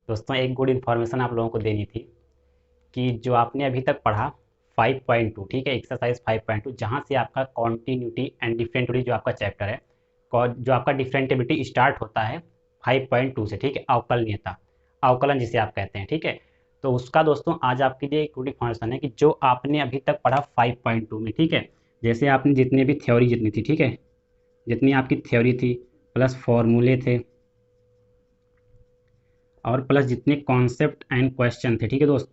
दोस्तों एक good information आप लोगों को देनी थी कि जो आपने अभी तक पढ़ा 5.2, ठीक है, एक्सरसाइज 5.2, जहाँ से आपका कॉन्टिन्यूटी एंड डिफरेंटिविटी जो आपका चैप्टर है, जो आपका डिफरेंटिविटी स्टार्ट होता है 5.2 से, ठीक है, अवकलनीयता, अवकलन जिसे आप कहते हैं, ठीक है। तो उसका दोस्तों आज आपके लिए एक गुड इन्फॉर्मेशन है कि जो आपने अभी तक पढ़ा 5.2 में, ठीक है, जैसे आपने जितनी भी थ्योरी जितनी थी, ठीक है, जितनी आपकी थ्योरी थी प्लस फॉर्मूले थे और प्लस जितने कॉन्सेप्ट एंड क्वेश्चन थे, ठीक है दोस्त,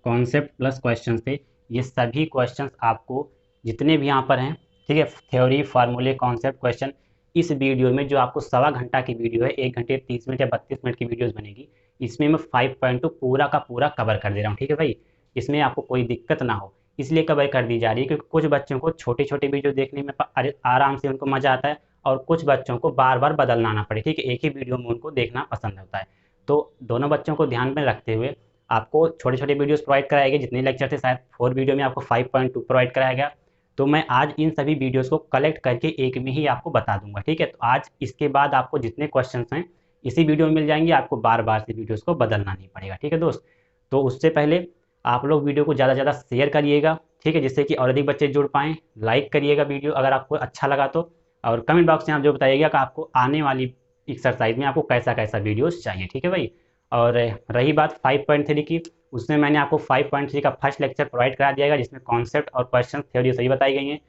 कॉन्सेप्ट प्लस क्वेश्चन थे, ये सभी क्वेश्चंस आपको जितने भी यहाँ पर हैं, ठीक है, थ्योरी फार्मूले कॉन्सेप्ट क्वेश्चन, इस वीडियो में जो आपको 1.25 घंटा की वीडियो है, 1 घंटे 30 मिनट या 32 मिनट की वीडियोस बनेगी, इसमें मैं 5.2 पूरा का पूरा कवर कर दे रहा हूँ, ठीक है भाई। इसमें आपको कोई दिक्कत ना हो, इसलिए कवर कर दी जा रही है क्योंकि कुछ बच्चों को छोटे छोटे वीडियो देखने में आराम से उनको मज़ा आता है, और कुछ बच्चों को बार बार बदलना आना पड़े, ठीक है, एक ही वीडियो में उनको देखना पसंद होता है। तो दोनों बच्चों को ध्यान में रखते हुए आपको छोटे छोटे वीडियोस प्रोवाइड कराए गए, जितने लेक्चर थे शायद 4 वीडियो में आपको 5.2 प्रोवाइड कराया गया। तो मैं आज इन सभी वीडियोस को कलेक्ट करके एक में ही आपको बता दूंगा, ठीक है। तो आज इसके बाद आपको जितने क्वेश्चंस हैं इसी वीडियो में मिल जाएंगे, आपको बार बार से वीडियोस को बदलना नहीं पड़ेगा, ठीक है दोस्त। तो उससे पहले आप लोग वीडियो को ज़्यादा से ज़्यादा शेयर करिएगा, ठीक है, जिससे कि और अधिक बच्चे जुड़ पाएँ। लाइक करिएगा वीडियो अगर आपको अच्छा लगा तो, और कमेंट बॉक्स में आप जो बताइएगा कि आपको आने वाली एक्सरसाइज में आपको कैसा कैसा वीडियोस चाहिए, ठीक है भाई। और रही बात 5.3 की, उसमें मैंने आपको 5.3 का फर्स्ट लेक्चर प्रोवाइड करा दिया है, जिसमें कॉन्सेप्ट और क्वेश्चन थ्योरी सही बताई गई हैं।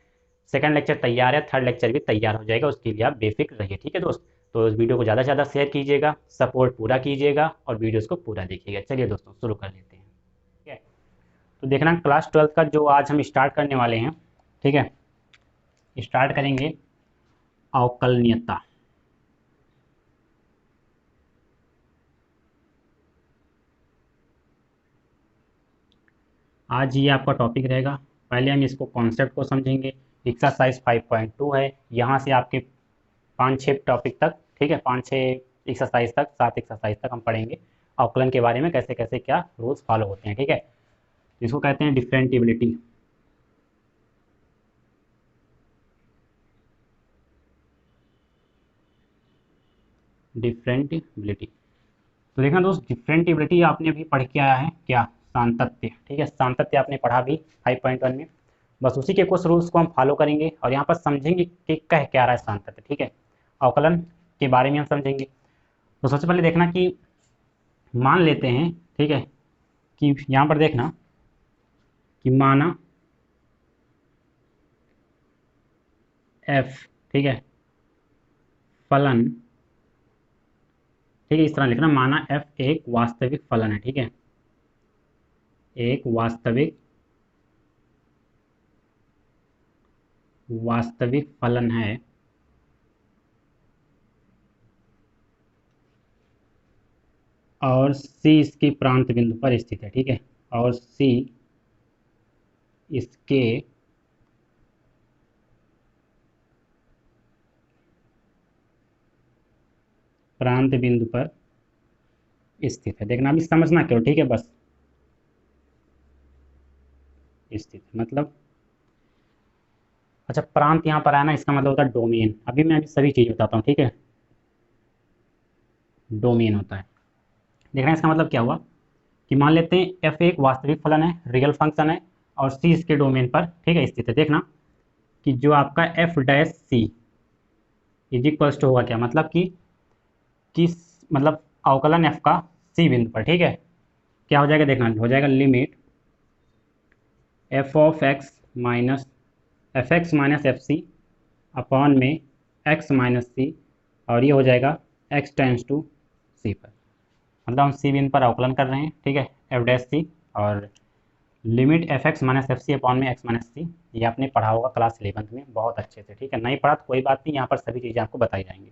सेकंड लेक्चर तैयार है, थर्ड लेक्चर भी तैयार हो जाएगा, उसके लिए आप बेफिक्र रहिए, ठीक है दोस्त। तो इस वीडियो को ज़्यादा से ज़्यादा शेयर कीजिएगा, सपोर्ट पूरा कीजिएगा और वीडियोज़ को पूरा देखिएगा। चलिए दोस्तों शुरू कर लेते हैं, ठीक है। तो देखना क्लास 12 का जो आज हम स्टार्ट करने वाले हैं, ठीक है, स्टार्ट करेंगे अवकलनीयता। आज ये आपका टॉपिक रहेगा। पहले हम इसको कॉन्सेप्ट को समझेंगे। एक्सरसाइज 5.2 है, यहाँ से आपके 5-6 टॉपिक तक, ठीक है, 5-6 एक्सरसाइज तक, 7 एक्सरसाइज तक हम पढ़ेंगे अवकलन के बारे में, कैसे कैसे क्या रूल्स फॉलो होते हैं, ठीक है। इसको कहते हैं डिफरेंटिबिलिटी। डिफरेंटिबिलिटी, तो देखना दोस्त, डिफरेंटिबिलिटी आपने अभी पढ़ के आया है क्या, सातत्य, ठीक है, सातत्य आपने पढ़ा भी 5.1 में। बस उसी के कुछ रूल्स को हम फॉलो करेंगे और यहाँ पर समझेंगे कि कह क्या रहा है सातत्य, ठीक है, अवकलन के बारे में हम समझेंगे। तो सबसे पहले देखना कि मान लेते हैं, ठीक है, कि यहाँ पर देखना कि माना एफ, ठीक है, फलन, ठीक है, इस तरह लिखना, माना एफ एक वास्तविक फलन है, ठीक है, एक वास्तविक वास्तविक फलन है और सी इसके प्रांत बिंदु पर स्थित है, ठीक है, और सी इसके प्रांत बिंदु पर स्थित है। देखना अभी समझना क्यों, ठीक है, बस स्थित मतलब, अच्छा प्रांत यहाँ पर आया ना, इसका मतलब होता है डोमेन। अभी मैं अभी सभी चीज़ बताता हूँ, ठीक है, डोमेन होता है। देखना इसका मतलब क्या हुआ कि मान लेते हैं एफ एक वास्तविक फलन है, रियल फंक्शन है, और सी इसके डोमेन पर, ठीक है, स्थित है। देखना कि जो आपका F dash C is equals to होगा क्या, मतलब कि किस, मतलब अवकलन एफ का सी बिंदु पर, ठीक है, क्या हो जाएगा, देखना हो जाएगा limit f of x minus f x minus F c upon में एक्स माइनस सी, और ये हो जाएगा एक्स टेंस टू सी पर, मतलब हम सी बिंदु पर अवकलन कर रहे हैं, ठीक है, एफ डैश सी, और limit f x minus F c upon में एक्स माइनस सी। ये आपने पढ़ा होगा क्लास 11th में बहुत अच्छे से, ठीक है, नहीं पढ़ा तो कोई बात नहीं, यहाँ पर सभी चीज़ें आपको बताई जाएंगी।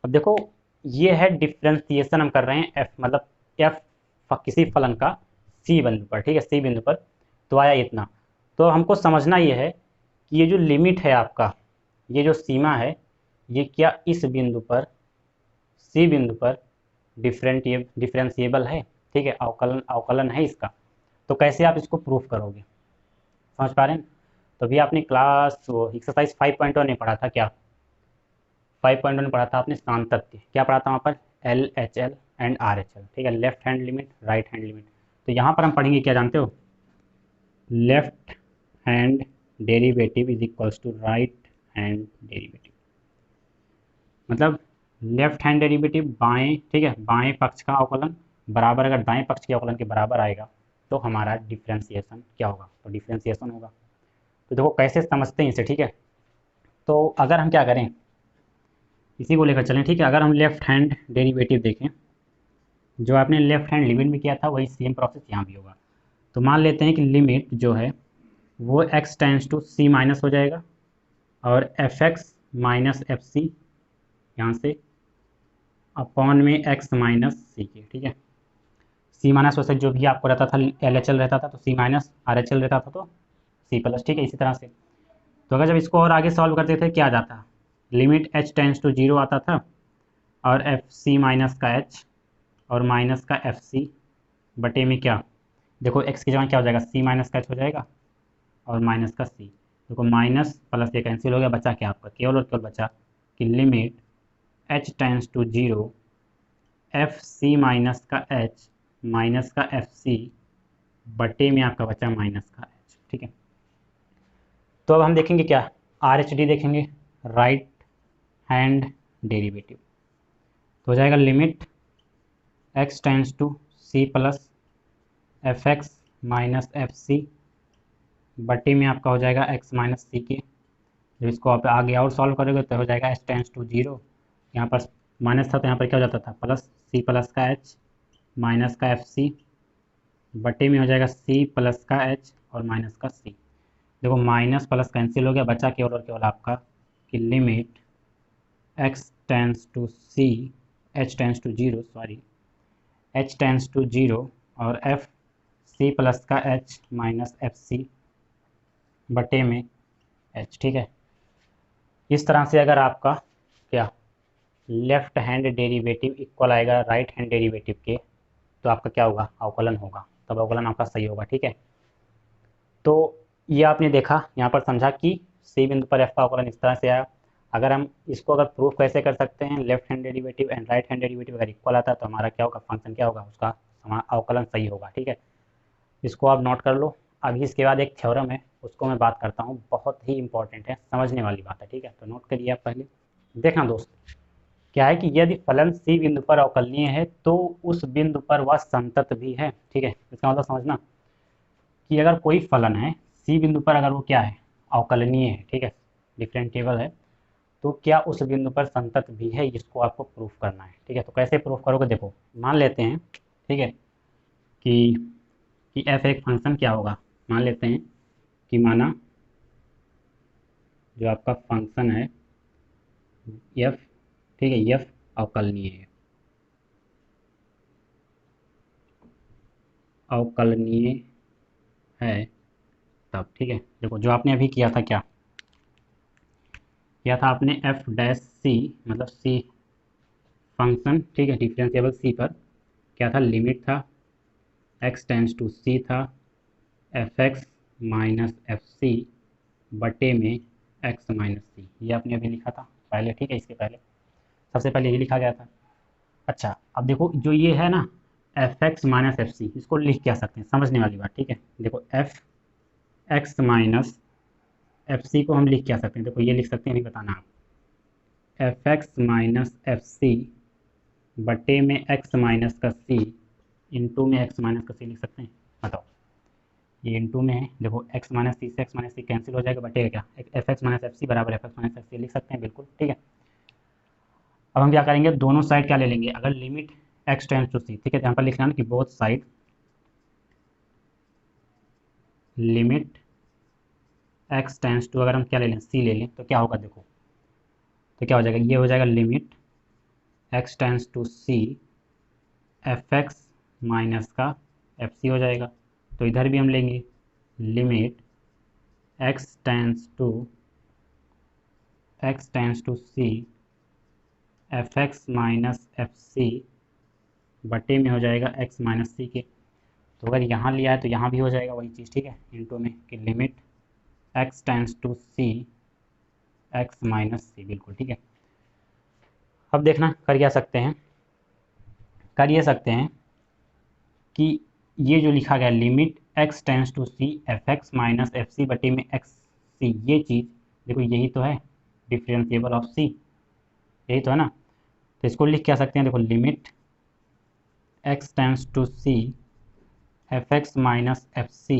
अब देखो, ये है डिफ्रेंसिएशन हम कर रहे हैं एफ, मतलब एफ किसी फलन का सी बिंदु पर, ठीक है, सी बिंदु पर, तो आया इतना। तो हमको समझना ये है कि ये जो लिमिट है आपका, ये जो सीमा है, ये क्या इस बिंदु पर, सी बिंदु पर डिफरेंशिएबल है, ठीक है, अवकलन अवकलन है इसका। तो कैसे आप इसको प्रूफ करोगे, समझ पा रहे हैं। तो अभी आपने क्लास वो एक्सरसाइज 5.1 में पढ़ा था क्या, 5.1 पढ़ा था आपने सातत्य, क्या पढ़ा था वहाँ पर, L H L, and RHL, ठीक है, left hand limit, right hand limit. तो यहाँ पर हम पढ़ेंगे क्या जानते हो, left hand derivative is equals to right hand derivative. मतलब लेफ्ट हैंड डेरिवेटिव बाएं, ठीक है, बाएं पक्ष का अवकलन बराबर, अगर दाएं पक्ष के अवकलन के बराबर आएगा तो हमारा डिफ्रेंसिएशन क्या होगा, तो डिफ्रेंसिएशन होगा। तो देखो कैसे समझते हैं इसे, ठीक है। तो अगर हम क्या करें, इसी को लेकर चलें, ठीक है। अगर हम लेफ्ट हैंड डेरिवेटिव देखें, जो आपने लेफ्ट हैंड लिमिट में किया था वही सेम प्रोसेस यहाँ भी होगा। तो मान लेते हैं कि लिमिट जो है वो x tends to c minus हो जाएगा, और fx माइनस एफ सी यहाँ से अपॉन में x माइनस सी के, ठीक है। c माइनस वैसे जो भी आपको रहता था LHL रहता था, तो c माइनस RHL रहता था, तो c प्लस, ठीक है, इसी तरह से। तो अगर जब इसको और आगे सॉल्व करते थे क्या आ जाता, लिमिट h टेंस टू 0 आता था, और एफ सी माइनस का h और माइनस का एफ सी बटे में क्या, देखो x की जगह क्या हो जाएगा, c माइनस का h हो जाएगा और माइनस का c। देखो माइनस प्लस ये कैंसिल हो गया, बचा क्या आपका, केवल और केवल बचा कि limit h tends to 0 f c minus का h माइनस का एफ सी बटे में आपका बचा माइनस का h, ठीक है। तो अब हम देखेंगे क्या, RHD देखेंगे, राइट हैंड डेरिवेटिव। तो हो जाएगा limit x tends to c plus f x minus F C बटे में आपका हो जाएगा x माइनस सी के। जब इसको आप आगे और सॉल्व करोगे तो हो जाएगा h टेंस टू 0, यहाँ पर माइनस था तो यहाँ पर क्या हो जाता था, प्लस c प्लस का h माइनस का एफ सी बटे में हो जाएगा c प्लस का h और माइनस का c। देखो माइनस प्लस कैंसिल हो गया, बचा केवल और केवल आपका कि limit x tends to c, h tends to 0 sorry, h tends to 0 और f c प्लस का h माइनस एफ सी बटे में h, ठीक है। इस तरह से अगर आपका क्या लेफ्ट हैंड डेरिवेटिव इक्वल आएगा राइट हैंड डेरिवेटिव के, तो आपका क्या होगा, अवकलन होगा, तब अवकलन आपका सही होगा, ठीक है। तो ये आपने देखा यहाँ पर, समझा कि सी बिंदु पर एफ का अवकलन इस तरह से आया। अगर हम इसको अगर प्रूफ कैसे कर सकते हैं, left hand derivative and right hand derivative अगर इक्वल आता है तो हमारा क्या होगा, फंक्शन क्या होगा, उसका अवकलन सही होगा, ठीक है। इसको आप नोट कर लो। अभी इसके बाद एक थ्योरम है, उसको मैं बात करता हूँ, बहुत ही इंपॉर्टेंट है, समझने वाली बात है, ठीक है। तो नोट करिए आप पहले। देखना दोस्त, क्या है कि यदि फलन सी बिंदु पर अवकलनीय है तो उस बिंदु पर वह संतत भी है, ठीक है। इसका मतलब समझना कि अगर कोई फलन है सी बिंदु पर, अगर वो क्या है, अवकलनीय है, ठीक है, डिफरेंशिएबल है, तो क्या उस बिंदु पर संतत भी है, इसको आपको प्रूफ करना है, ठीक है। तो कैसे प्रूफ करोगे, देखो मान लेते हैं, ठीक है, कि एफ एक फंक्शन क्या होगा, मान लेते हैं कि माना जो आपका फंक्शन है एफ, ठीक है, एफ अवकलनीय है, अवकलनीय है तब, ठीक है। देखो जो आपने अभी किया था, किया था आपने एफ डैश सी, मतलब सी फंक्शन, ठीक है, डिफरेंशिएबल सी पर क्या था, लिमिट था, एक्स टेंस टू सी था, f x minus F C बटे में एक्स माइनस सी, ये आपने अभी लिखा था पहले, ठीक है। इसके पहले सबसे पहले ये लिखा गया था। अच्छा अब देखो जो ये है ना f x minus F c, इसको लिख क्या सकते हैं, समझने वाली बात, ठीक है। देखो f x minus F c को हम लिख क्या सकते हैं, देखो ये लिख सकते हैं, अभी बताना आप, F x minus F C बटे में एक्स माइनस का सी इंटू में एक्स माइनस का सी लिख सकते हैं, बताओ। ये इंटू में है, देखो एक्स माइनस सी से एक्स माइनस सी कैंसिल हो जाएगा, बटेगा क्या, F x minus F C बराबर F x minus F C लिख सकते हैं, बिल्कुल, ठीक है। अब हम क्या करेंगे, दोनों साइड क्या ले लेंगे, अगर limit x tends to c, ठीक है, तो यहाँ पर लिखना कि both side limit x tends to, अगर हम क्या ले लें, सी ले लें, तो क्या होगा, देखो तो क्या हो जाएगा, ये हो जाएगा limit x tends to c f x minus का एफ सी हो जाएगा। तो इधर भी हम लेंगे limit x tends to c f x minus F C बटे में हो जाएगा एक्स माइनस सी के। तो अगर यहाँ लिया है तो यहाँ भी हो जाएगा वही चीज़, ठीक है, इंटू में कि limit x tends to C X minus C, बिल्कुल, ठीक है। अब देखना कर क्या सकते हैं, कर ये सकते हैं कि ये जो लिखा गया limit x tends to c f x minus F C बटे में एक्स सी, ये चीज़ देखो यही तो है डिफरेंशिएबल ऑफ सी, यही तो है ना। तो इसको लिख क्या सकते हैं, देखो limit x tends to c f x minus F c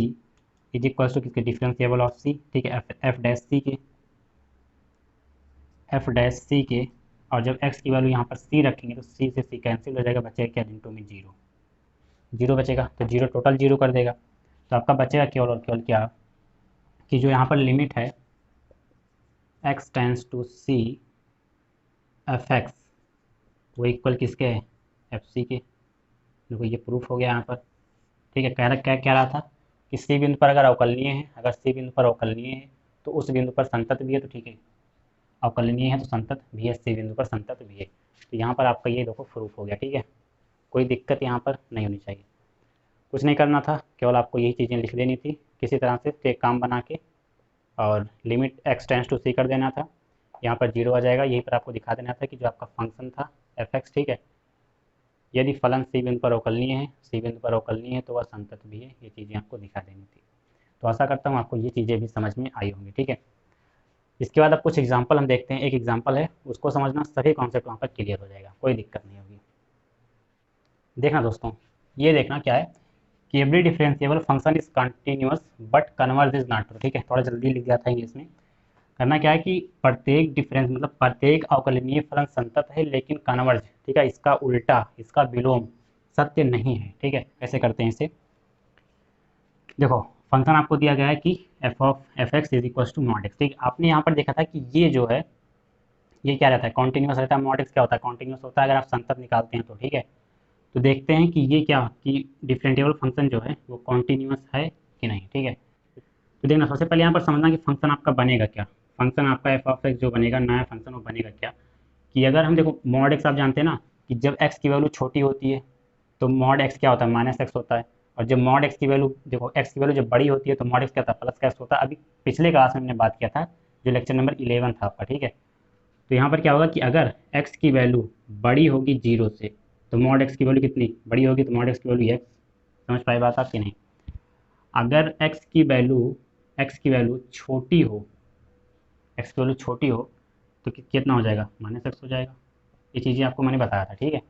is equals to किसके, डिफरेंशिएबल ऑफ सी, ठीक है, एफ डैश सी के, एफ डैश सी के। और जब x की वैल्यू यहाँ पर c रखेंगे तो c से c कैंसिल हो जाएगा, बचेगा क्या, इनटू में जीरो, जीरो बचेगा, तो जीरो टोटल जीरो कर देगा। तो आपका बचेगा केवल और केवल क्या, कि जो यहाँ पर लिमिट है x tends to c f x वो इक्वल किसके है, एफ सी के। देखो ये प्रूफ हो गया यहाँ पर, ठीक है। कह रहा क्या कह रहा था कि सी बिंदु पर अगर अवकलनीय है, अगर सी बिंदु पर अवकलनीय है तो उस बिंदु पर संतत भी है, तो ठीक है, अवकलनीय है तो संतत भी है, सी बिंदु पर संतत भी है। तो यहाँ पर आपका ये देखो प्रूफ हो गया, ठीक है। कोई दिक्कत यहाँ पर नहीं होनी चाहिए, कुछ नहीं करना था, केवल आपको यही चीज़ें लिख देनी थी किसी तरह से एक काम बना के, और लिमिट x टेंस टू सी कर देना था, यहाँ पर जीरो आ जाएगा, यहीं पर आपको दिखा देना था कि जो आपका फंक्शन था एफ एक्स, ठीक है, यदि फलन सी बिंदु पर अवकलनीय है, सी बिंदु पर अवकलनीय है तो वह संतत भी है, ये चीज़ें आपको दिखा देनी थी। तो आशा करता हूँ आपको ये चीज़ें भी समझ में आई होंगी, ठीक है। इसके बाद अब कुछ एग्जाम्पल हम देखते हैं, एक एग्जाम्पल है उसको समझना, सभी कॉन्सेप्ट वहाँ पर क्लियर हो जाएगा, कोई दिक्कत नहीं होगी। देखना दोस्तों, ये देखना क्या है कि every differentiable function is continuous but converge is not true, ठीक है, थोड़ा जल्दी लिख दिया था इंग्लिश में। करना क्या है कि प्रत्येक डिफरेंस मतलब प्रत्येक अवकलनीय फलन संतत है लेकिन कन्वर्ज, ठीक है, इसका उल्टा, इसका विलोम सत्य नहीं है, ठीक है। कैसे करते हैं इसे, देखो फंक्शन आपको दिया गया है कि f of f x is equal to mod x, ठीक। आपने यहाँ पर देखा था कि ये जो है ये क्या रहता है, कॉन्टिन्यूस रहता है। मॉड एक्स क्या होता है, कॉन्टिन्यूस होता है अगर आप संतत निकालते हैं तो, ठीक है। तो देखते हैं कि ये क्या, कि डिफरेंशिएबल फंक्शन जो है वो कॉन्टिन्यूस है कि नहीं, ठीक है। तो देखना, सबसे पहले यहाँ पर समझना कि फंक्शन आपका बनेगा क्या, फंक्शन आपका एफ ऑफ एक्स जो बनेगा, नया फंक्शन वो बनेगा क्या, कि अगर हम देखो मॉड एक्स आप जानते हैं ना कि जब एक्स की वैल्यू छोटी होती है तो मॉड एक्स क्या होता है, माइनस एक्स होता है, और जब मॉड एक्स की वैल्यू, देखो एक्स की वैल्यू जब बड़ी होती है तो मॉड एक्स क्या होता है, प्लस का एक्स होता है। अभी पिछले क्लास में हमने बात किया था, जो लेक्चर नंबर 11 था आपका, ठीक है। तो यहाँ पर क्या होगा कि अगर एक्स की वैल्यू बड़ी होगी जीरो से तो मॉड एक्स की वैल्यू कितनी बड़ी होगी, तो मॉड एक्स की वैल्यू एक्स, समझ पाए बात आपकी नहीं। अगर एक्स की वैल्यू छोटी हो, एक्स की वैल्यू छोटी हो तो कितना हो जाएगा, माइनस एक्स हो जाएगा। ये चीज़ें आपको मैंने बताया था, ठीक है,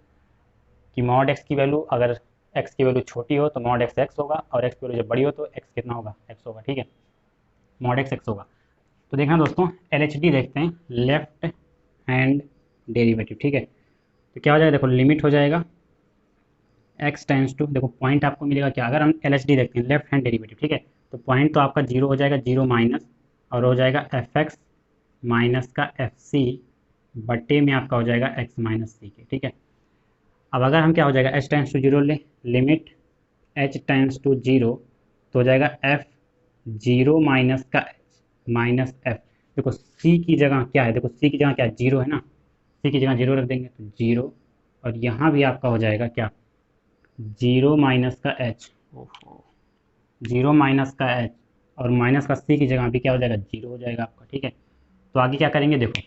कि मॉड एक्स की वैल्यू, अगर एक्स की वैल्यू छोटी हो तो मॉड एक्स एक्स होगा, और एक्स की वैल्यू जब बड़ी हो तो एक्स कितना होगा, एक्स होगा, ठीक है, मॉड एक्स एक्स होगा। तो देखना दोस्तों, LHD देखते हैं, लेफ्ट हैंड डेरिवेटिव, ठीक है। तो क्या हो जाएगा, देखो लिमिट हो जाएगा x टेंस टू, देखो पॉइंट आपको मिलेगा क्या, अगर हम LHD देखते हैं लेफ्ट हैंड डेरिवेटिव, ठीक है, तो पॉइंट तो आपका जीरो हो जाएगा, जीरो माइनस, और हो जाएगा एफ एक्स माइनस का एफ सी बटे में आपका हो जाएगा एक्स माइनस सी के, ठीक है। अब अगर हम क्या हो जाएगा, h टेंस टू जीरो ले, limit h tends to zero, तो हो जाएगा f जीरो माइनस का h माइनस f। देखो c की जगह क्या है, देखो c की जगह क्या है, जीरो है ना, c की जगह जीरो रख देंगे तो जीरो, और यहाँ भी आपका हो जाएगा क्या, जीरो माइनस का h, जीरो माइनस का h, और माइनस का c की जगह भी क्या हो जाएगा, जीरो हो जाएगा आपका, ठीक है। तो आगे क्या करेंगे, देखो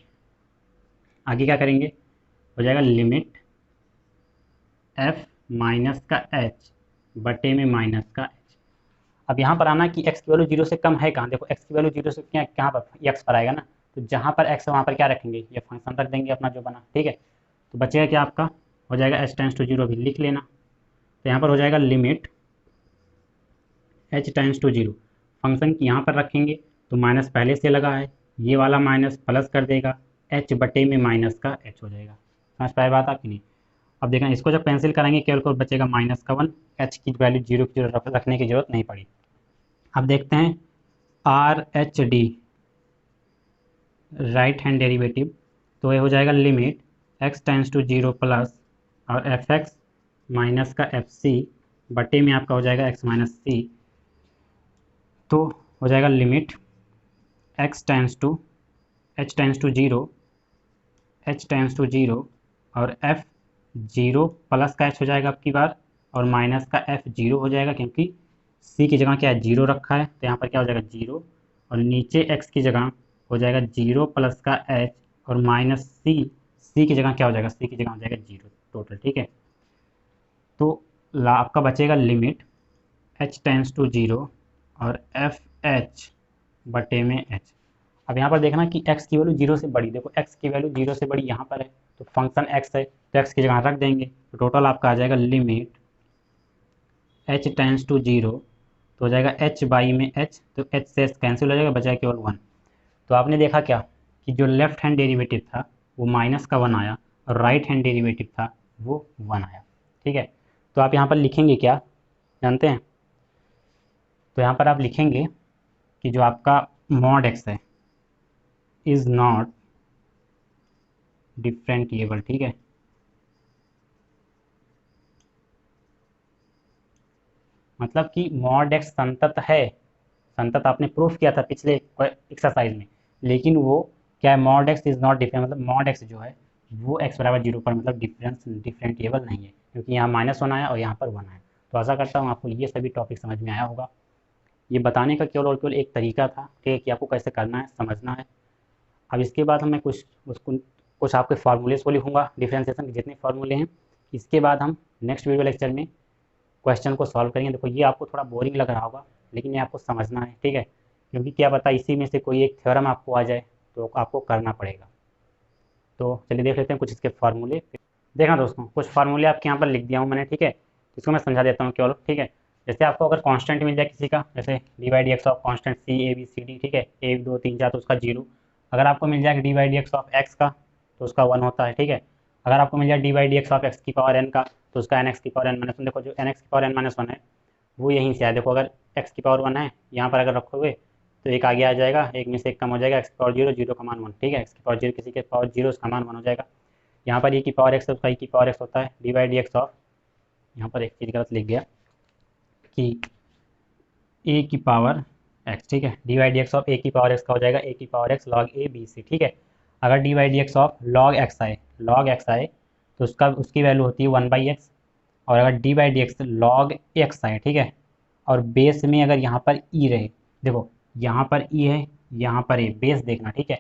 आगे क्या करेंगे, हो जाएगा लिमिट f माइनस का h बटे में माइनस का h। अब यहाँ पर आना कि x की वैल्यू जीरो से कम है कहाँ, देखो x की वैल्यू जीरो से क्या कहाँ पर, x पर आएगा ना, तो जहाँ पर x है वहाँ पर क्या रखेंगे, ये फंक्शन रख देंगे अपना जो बना, ठीक है। तो बचेगा क्या आपका, हो जाएगा h टेंस टू जीरो, भी लिख लेना। तो यहाँ पर हो जाएगा limit h tends to zero, function यहाँ पर रखेंगे तो माइनस पहले से लगा है, ये वाला माइनस प्लस कर देगा, h बटे में माइनस का h हो जाएगा, समझ पाए बात आपकी नहीं। अब देखना, इसको जब कैंसिल करेंगे केवल को बचेगा माइनस का वन, h की वैल्यू जीरो की जीरो रखने की जरूरत नहीं पड़ी। अब देखते हैं RHD, राइट हैंड डेरिवेटिव, तो ये हो जाएगा limit x tends to zero plus और एफ एक्स माइनस का एफ सी बटे में आपका हो जाएगा x माइनस सी। तो हो जाएगा limit x tends to zero, h tends to zero, और f जीरो प्लस का h हो जाएगा आपकी बार, और माइनस का f जीरो हो जाएगा, क्योंकि c की जगह क्या है, जीरो रखा है, तो यहाँ पर क्या हो जाएगा जीरो, और नीचे x की जगह हो जाएगा जीरो प्लस का h, और माइनस c की जगह क्या हो जाएगा, c की जगह हो जाएगा जीरो टोटल, ठीक है। तो आपका बचेगा लिमिट h टेंस टू 0 और एफ एच बटे में h। अब यहाँ पर देखना कि x की वैल्यू 0 से बड़ी, देखो x की वैल्यू 0 से बड़ी यहाँ पर है, तो फंक्शन x है तो x की जगह रख देंगे, तो टोटल आपका आ जाएगा लिमिट h टेंस टू 0, तो हो जाएगा h बाई में h, तो h से h कैंसिल हो जाएगा, बचा केवल 1। तो आपने देखा क्या कि जो लेफ्ट हैंड डेरिवेटिव था वो माइनस का 1 आया और राइट हैंड डेरिवेटिव था वो 1 आया। ठीक है, तो आप यहाँ पर लिखेंगे क्या जानते हैं? तो यहाँ पर आप लिखेंगे कि जो आपका मॉड x है इज़ नॉट डिफरेंटिएबल। ठीक है, मतलब कि मॉड x संतत है, संतत आपने प्रूफ किया था पिछले एक्सरसाइज में, लेकिन वो क्या है, mod x is not different, मतलब मॉड x जो है वो x बराबर 0 पर मतलब डिफरेंटिएबल नहीं है, क्योंकि यहाँ -1 आया और यहाँ पर 1 आया। तो आशा करता हूँ आपको ये सभी टॉपिक समझ में आया होगा। ये बताने का केवल और केवल एक तरीका था, ठीक है, कि आपको कैसे करना है, समझना है। अब इसके बाद मैं कुछ आपके फार्मूलेस को लिखूंगा, डिफरेंशिएशन के जितने फार्मूले हैं। इसके बाद हम नेक्स्ट वीडियो लेक्चर में क्वेश्चन को सॉल्व करेंगे। देखो ये आपको थोड़ा बोरिंग लग रहा होगा, लेकिन ये आपको समझना है, ठीक है, क्योंकि क्या पता इसी में से कोई एक थ्योरम आपको आ जाए, तो आपको करना पड़ेगा। तो चलिए देख लेते हैं कुछ इसके फार्मूले। देखना दोस्तों, कुछ फार्मूले आपके यहाँ पर लिख दिया हूँ मैंने, ठीक है, इसको मैं समझा देता हूँ केवल। ठीक है, जैसे आपको अगर कांस्टेंट मिल जाए किसी का, जैसे d by D x of constant c a B c d, ठीक है, 1 2 3 4, तो उसका 0। अगर आपको मिल जाए D by D x of x का, तो उसका 1 होता है। ठीक है, अगर आपको मिल जाए D by D x of x की पावर एन का, तो उसका एन एक्स की पावर एन माइनस 1। देखो जो एन एक्स की पावर एन माइनस 1 है वो यहीं से आया। देखो अगर एक्स की पावर 1 है, यहाँ पर अगर रखोगे तो एक आगे आ जाएगा, एक में से एक कम हो जाएगा, एक्स की पावर 0, 0 का मान 1। ठीक है, एक्स की पावर 0 किसी के पावर 0, उसका मान 1 हो जाएगा। यहाँ पर e की पावर एक्स है, उसका e की पावर एक्स होता है D by D x of, यहाँ पर एक चीज़ गलत लिख गया कि ए की पावर एक्स। ठीक है, D by D x of A की पावर एक्स का हो जाएगा ए की power X log A B C. ठीक है, अगर D by D x of log X आए, तो उसकी वैल्यू होती है 1 बाई एक्स। और अगर D by D x log X आए, ठीक है, और बेस में अगर यहाँ पर ई रहे, देखो यहाँ पर ई है, यहाँ पर ए, बेस देखना। ठीक है,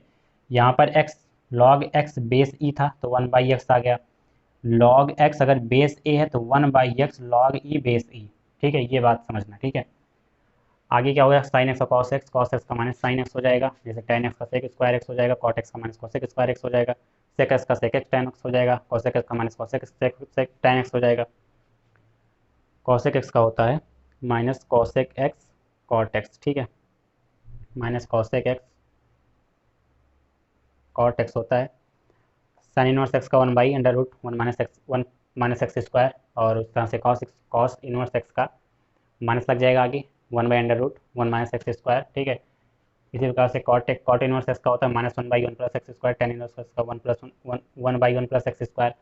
यहाँ पर X log X base E था तो 1 बाई एक्स आ गया, लॉग एक्स अगर बेस ए है तो 1 by X log E base E. ठीक है, ये बात समझना। ठीक है, आगे क्या होगा, साइन एक्स और कॉस एक्स का माइनस साइन एक्स हो जाएगा, जैसे टेन एक्स का सेक स्क्वायर एक्स हो जाएगा, कॉट एक्स का माइनस कोसेक स्क्वायर एक्स हो जाएगा, सेक एक्स का सेक एक्स टेन एक्स हो जाएगा, कॉसेक एक्स का minus cosec sec tan x हो जाएगा। कॉसेक एक्स का होता है minus cosec x cot x. ठीक है, minus cosec x cot x होता है साइन इनवर्स एक्स का 1 by under root 1 minus x square, और उस तरह से कॉस इनवर्स एक्स का माइनस लग जाएगा आगे 1 by under root 1 minus x square. ठीक है, इसी प्रकार से कॉट इनवर्स एक्स का होता है -1 by 1 plus x square, tan inverse x का 1 by 1 plus x square,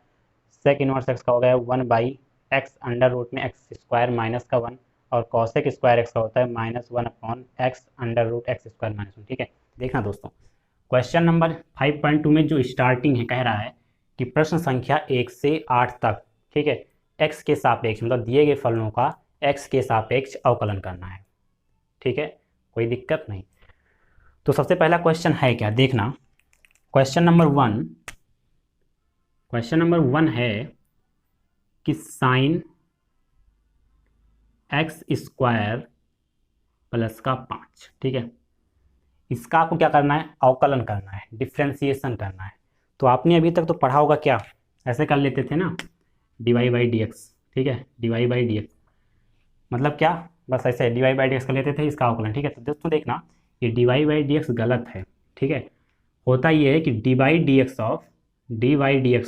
sec inverse x का हो गया 1 बाई एक्स अंडर रूट में एक्स स्क्वायर माइनस का 1, और कॉसेक स्क्वायर एक्स का होता है -1 upon x under root x square minus 1। ठीक है, देखना दोस्तों, क्वेश्चन नंबर 5.2 में जो स्टार्टिंग है कह रहा है कि प्रश्न संख्या 1 से 8 तक, ठीक है, x के सापेक्ष मतलब दिए गए फलनों का x के सापेक्ष अवकलन करना है। ठीक है, कोई दिक्कत नहीं। तो सबसे पहला क्वेश्चन है क्या, देखना, क्वेश्चन नंबर 1 है कि साइन एक्स स्क्वायर प्लस का 5, ठीक है, इसका आपको क्या करना है, अवकलन करना है, डिफ्रेंसिएशन करना है। तो आपने अभी तक तो पढ़ा होगा, क्या ऐसे कर लेते थे ना, d Y by D x. ठीक है, d Y by D x मतलब क्या, बस ऐसे d Y by D x कर लेते थे, इसका अवकलन। ठीक है, तो दोस्तों देखना, ये d Y by D x गलत है। ठीक है, होता ये है कि d Y D x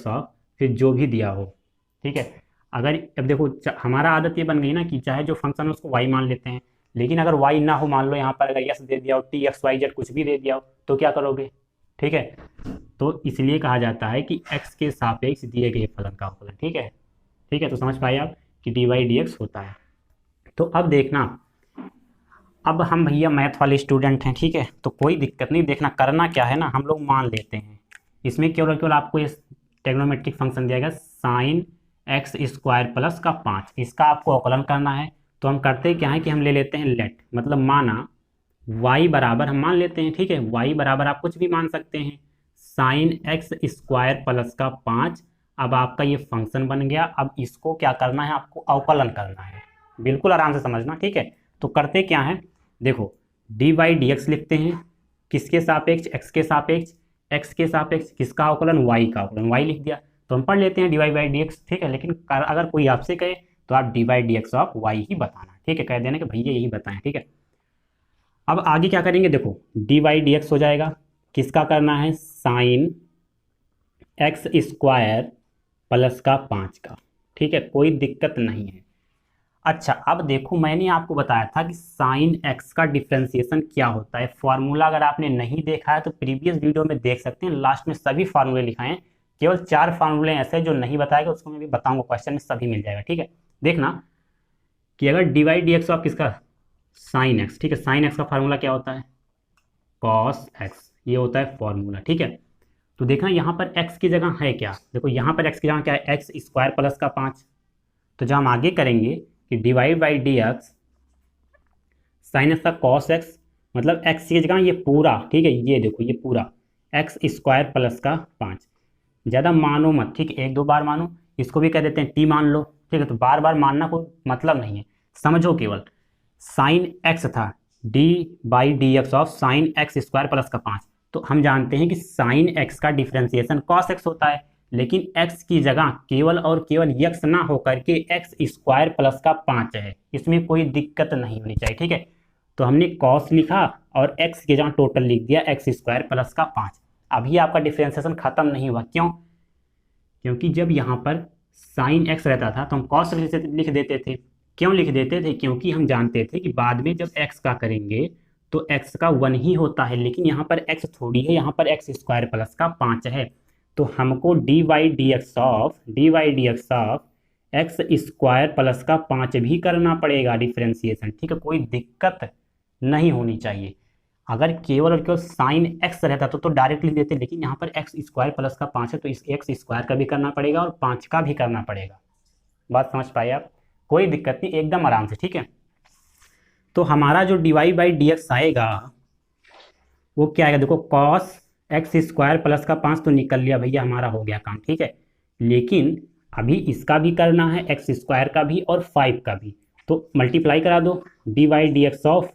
of फिर जो भी दिया हो। ठीक है, अगर अब देखो हमारा आदत ये बन गई ना कि चाहे जो फंक्शन है उसको वाई मान लेते हैं, लेकिन अगर y ना हो, मान लो यहाँ पर अगर यस दे दिया हो, टी एक्स वाई जेड कुछ भी दे दिया हो, तो क्या करोगे। ठीक है, तो इसलिए कहा जाता है कि x के सापेक्ष दिए गए फलन का अवकलन। ठीक है, तो समझ पाए आप कि डी वाई डी एक्स होता है। तो अब देखना, अब हम भैया मैथ वाले स्टूडेंट हैं, ठीक है, तो कोई दिक्कत नहीं। देखना करना क्या है ना, हम लोग मान लेते हैं, इसमें केवल आपको इस ट्रिग्नोमेट्रिक फंक्शन दिया गया साइन एक्स स्क्वायर प्लस का 5, इसका आपको अवकलन करना है। तो हम करते क्या है कि हम ले लेते हैं लेट, मतलब माना y बराबर हम मान लेते हैं। ठीक है, y बराबर आप कुछ भी मान सकते हैं, साइन एक्स स्क्वायर प्लस का 5 अब आपका ये फंक्शन बन गया। अब इसको क्या करना है, आपको अवकलन करना है। बिल्कुल आराम से समझना, ठीक है। तो करते क्या है, देखो डी वाई डी एक्स लिखते हैं, किसके सापेक्ष, एक्स के सापेक्ष, एक्स के सापेक्ष किसका अवकलन, वाई का अवकलन, वाई लिख दिया। तो हम पढ़ लेते हैं d Y by D x, ठीक है। लेकिन अगर कोई आपसे कहे तो आप d Y D x of y ही बताना, ठीक है, कह देना कि भैया यही बताएं, ठीक है। अब आगे क्या करेंगे, देखो डी वाई डी एक्स हो जाएगा, किसका करना है, साइन एक्स स्क्वायर प्लस का 5 का, ठीक है, कोई दिक्कत नहीं है। अच्छा अब देखो मैंने आपको बताया था कि साइन एक्स का डिफ्रेंसिएशन क्या होता है। फॉर्मूला अगर आपने नहीं देखा है तो प्रीवियस वीडियो में देख सकते हैं, लास्ट में सभी फार्मूले लिखाए हैं। केवल 4 फार्मूले ऐसे जो नहीं बताएगा उसको मैं भी बताऊंगा, क्वेश्चन में सभी मिल जाएगा, ठीक है। देखना कि अगर d Y D x of किसका, साइन एक्स, ठीक है, साइन एक्स का फार्मूला क्या होता है, कॉस एक्स, ये होता है फॉर्मूला, ठीक है। तो देखना यहाँ पर x की जगह है क्या, देखो यहाँ पर x की जगह क्या है, एक्स स्क्वायर प्लस का 5। तो जब हम आगे करेंगे कि divide by D x sign x का कॉस एक्स, मतलब x की जगह ये पूरा, ठीक है, ये देखो ये पूरा एक्स स्क्वायर प्लस का 5। ज़्यादा मानो मत, ठीक है, 1-2 बार मानो, इसको भी कह देते हैं टी मान लो, ठीक है। तो बार बार मानना कोई मतलब नहीं है, समझो केवल साइन एक्स था, D by D x of sine x square plus का 5। तो हम जानते हैं कि साइन एक्स का डिफरेंशिएशन कॉस एक्स होता है, लेकिन एक्स की जगह केवल और केवल एक्स ना होकर के एक्स स्क्वायर प्लस का 5 है, इसमें कोई दिक्कत नहीं होनी चाहिए, ठीक है। तो हमने कॉस लिखा और एक्स की जगह टोटल लिख दिया एक्स स्क्वायर प्लस का 5। अभी आपका डिफरेंशिएशन खत्म नहीं हुआ, क्यों, क्योंकि जब यहाँ पर साइन एक्स रहता था तो हम कॉस लिख देते थे। क्यों लिख देते थे, क्योंकि हम जानते थे कि बाद में जब एक्स का करेंगे तो एक्स का 1 ही होता है, लेकिन यहाँ पर एक्स थोड़ी है, यहाँ पर एक्स स्क्वायर प्लस का 5 है। तो हमको d Y D x of x square plus का 5 भी करना पड़ेगा डिफ्रेंसिएशन, ठीक है, कोई दिक्कत नहीं होनी चाहिए। अगर केवल और केवल साइन एक्स रहता तो डायरेक्ट लिख देते, लेकिन यहाँ पर एक्स स्क्वायर प्लस का 5 है तो इस एक्स स्क्वायर का भी करना पड़ेगा और 5 का भी करना पड़ेगा। बात समझ पाए आप, कोई दिक्कत नहीं, एकदम आराम से, ठीक है। तो हमारा जो d Y by D x आएगा वो क्या आएगा, देखो कॉस एक्स स्क्वायर प्लस का 5 तो निकल लिया भैया, हमारा हो गया काम, ठीक है। लेकिन अभी इसका भी करना है, एक्स स्क्वायर का भी और 5 का भी, तो मल्टीप्लाई करा दो, d Y D x of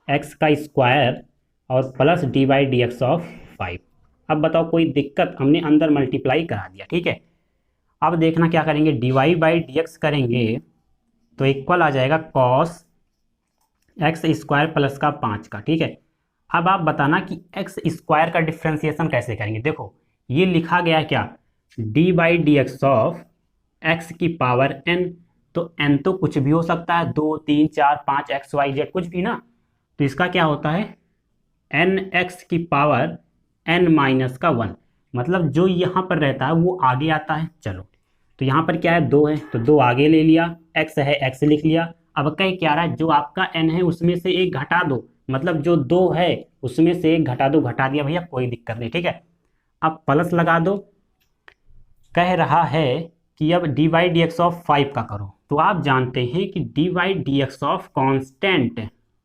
x का स्क्वायर और plus d Y D x of 5। अब बताओ कोई दिक्कत, हमने अंदर मल्टीप्लाई करा दिया, ठीक है। अब देखना क्या करेंगे, d Y by D x करेंगे तो इक्वल आ जाएगा कॉस एक्स स्क्वायर प्लस का 5 का, ठीक है। अब आप बताना कि एक्स स्क्वायर का डिफ्रेंसिएशन कैसे करेंगे। देखो ये लिखा गया है क्या, D by D x of x की पावर n, तो n तो कुछ भी हो सकता है, 2 3 4 5 एक्स वाई जेड कुछ भी ना। तो इसका क्या होता है, एन एक्स की पावर n माइनस का 1, मतलब जो यहाँ पर रहता है वो आगे आता है। चलो तो यहाँ पर क्या है, 2 है तो 2 आगे ले लिया, x है x लिख लिया। अब कह क्या रहा है, जो आपका n है उसमें से 1 घटा दो, मतलब जो 2 है उसमें से 1 घटा दो, घटा दिया भैया, कोई दिक्कत नहीं, ठीक है। अब प्लस लगा दो, कह रहा है कि अब d Y D x of 5 का करो। तो आप जानते हैं कि d Y D x of constant,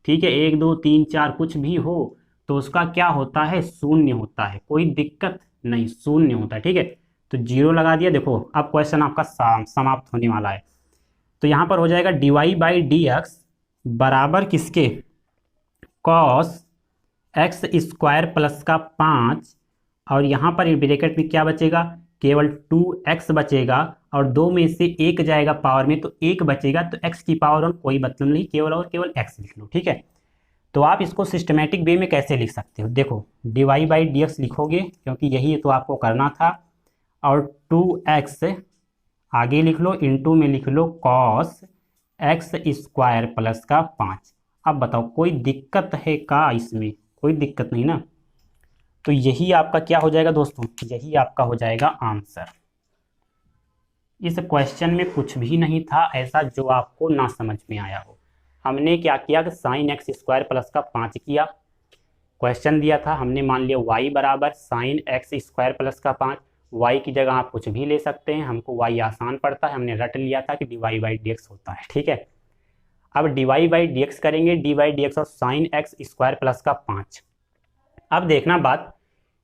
ठीक है, 1 2 3 4 कुछ भी हो तो उसका क्या होता है, शून्य होता है, कोई दिक्कत नहीं, शून्य होता है, ठीक है। तो 0 लगा दिया। देखो अब क्वेश्चन आपका समाप्त होने वाला है। तो यहाँ पर हो जाएगा d Y by D x बराबर किसके, कॉस एक्स स्क्वायर प्लस का 5, और यहाँ पर ब्रैकेट में क्या बचेगा, केवल 2x बचेगा और 2 में से 1 जाएगा पावर में तो 1 बचेगा, तो x की पावर और कोई मतलब नहीं, केवल और केवल x लिख लो, ठीक है। तो आप इसको सिस्टमेटिक वे में कैसे लिख सकते हो, देखो D Y by D x लिखोगे क्योंकि यही तो आपको करना था, और 2x आगे लिख लो, इंटू में लिख लो कॉस एक्स स्क्वायर प्लस का 5। अब बताओ कोई दिक्कत है का, इसमें कोई दिक्कत नहीं ना। तो यही आपका क्या हो जाएगा दोस्तों, यही आपका हो जाएगा आंसर। इस क्वेश्चन में कुछ भी नहीं था ऐसा जो आपको ना समझ में आया हो। हमने क्या किया कि साइन एक्स स्क्वायर प्लस का 5 किया, क्वेश्चन दिया था, हमने मान लिया y बराबर साइन एक्स स्क्वायर प्लस का 5। y की जगह आप कुछ भी ले सकते हैं, हमको y आसान पड़ता है, हमने रट लिया था कि d Y by D x होता है, ठीक है। अब d Y by D x करेंगे, डी वाई डी एक्स और साइन एक्स स्क्वायर प्लस का 5। अब देखना बात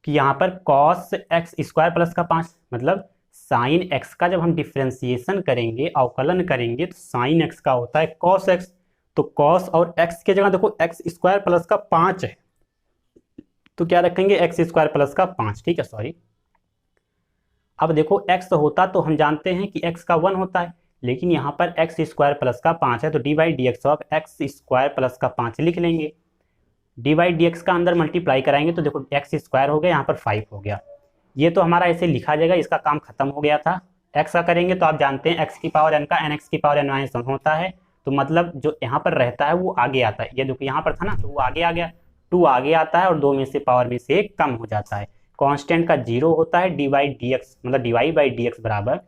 कि यहाँ पर कॉस एक्स स्क्वायर प्लस का 5 मतलब साइन एक्स का जब हम डिफ्रेंसिएशन करेंगे, अवकलन करेंगे, तो साइन एक्स का होता है कॉस एक्स। तो कॉस और एक्स की जगह देखो एक्स स्क्वायर प्लस का 5 है, तो क्या रखेंगे एक्स स्क्वायर प्लस का 5, ठीक है, सॉरी। अब देखो एक्स होता तो हम जानते हैं कि एक्स का 1 होता है, लेकिन यहाँ पर एक्स स्क्वायर प्लस का 5 है, तो d by D x of x square plus का 5 लिख लेंगे। डी बाई डी एक्स का अंदर मल्टीप्लाई कराएंगे तो देखो एक्स स्क्वायर हो गया, यहाँ पर 5 हो गया। ये तो हमारा ऐसे लिखा जाएगा, इसका काम खत्म हो गया था। एक्स का करेंगे तो आप जानते हैं एक्स की पावर एन का एन एक्स की पावर एन माइनस 1 होता है, तो मतलब जो यहाँ पर रहता है वो आगे आता है। ये देखो यहाँ पर था ना, तो वो आगे आ गया, 2 आगे आता है और 2 में से पावर में से 1 कम हो जाता है। कांस्टेंट का 0 होता है, डी बाई डी एक्स मतलब D Y by D x बराबर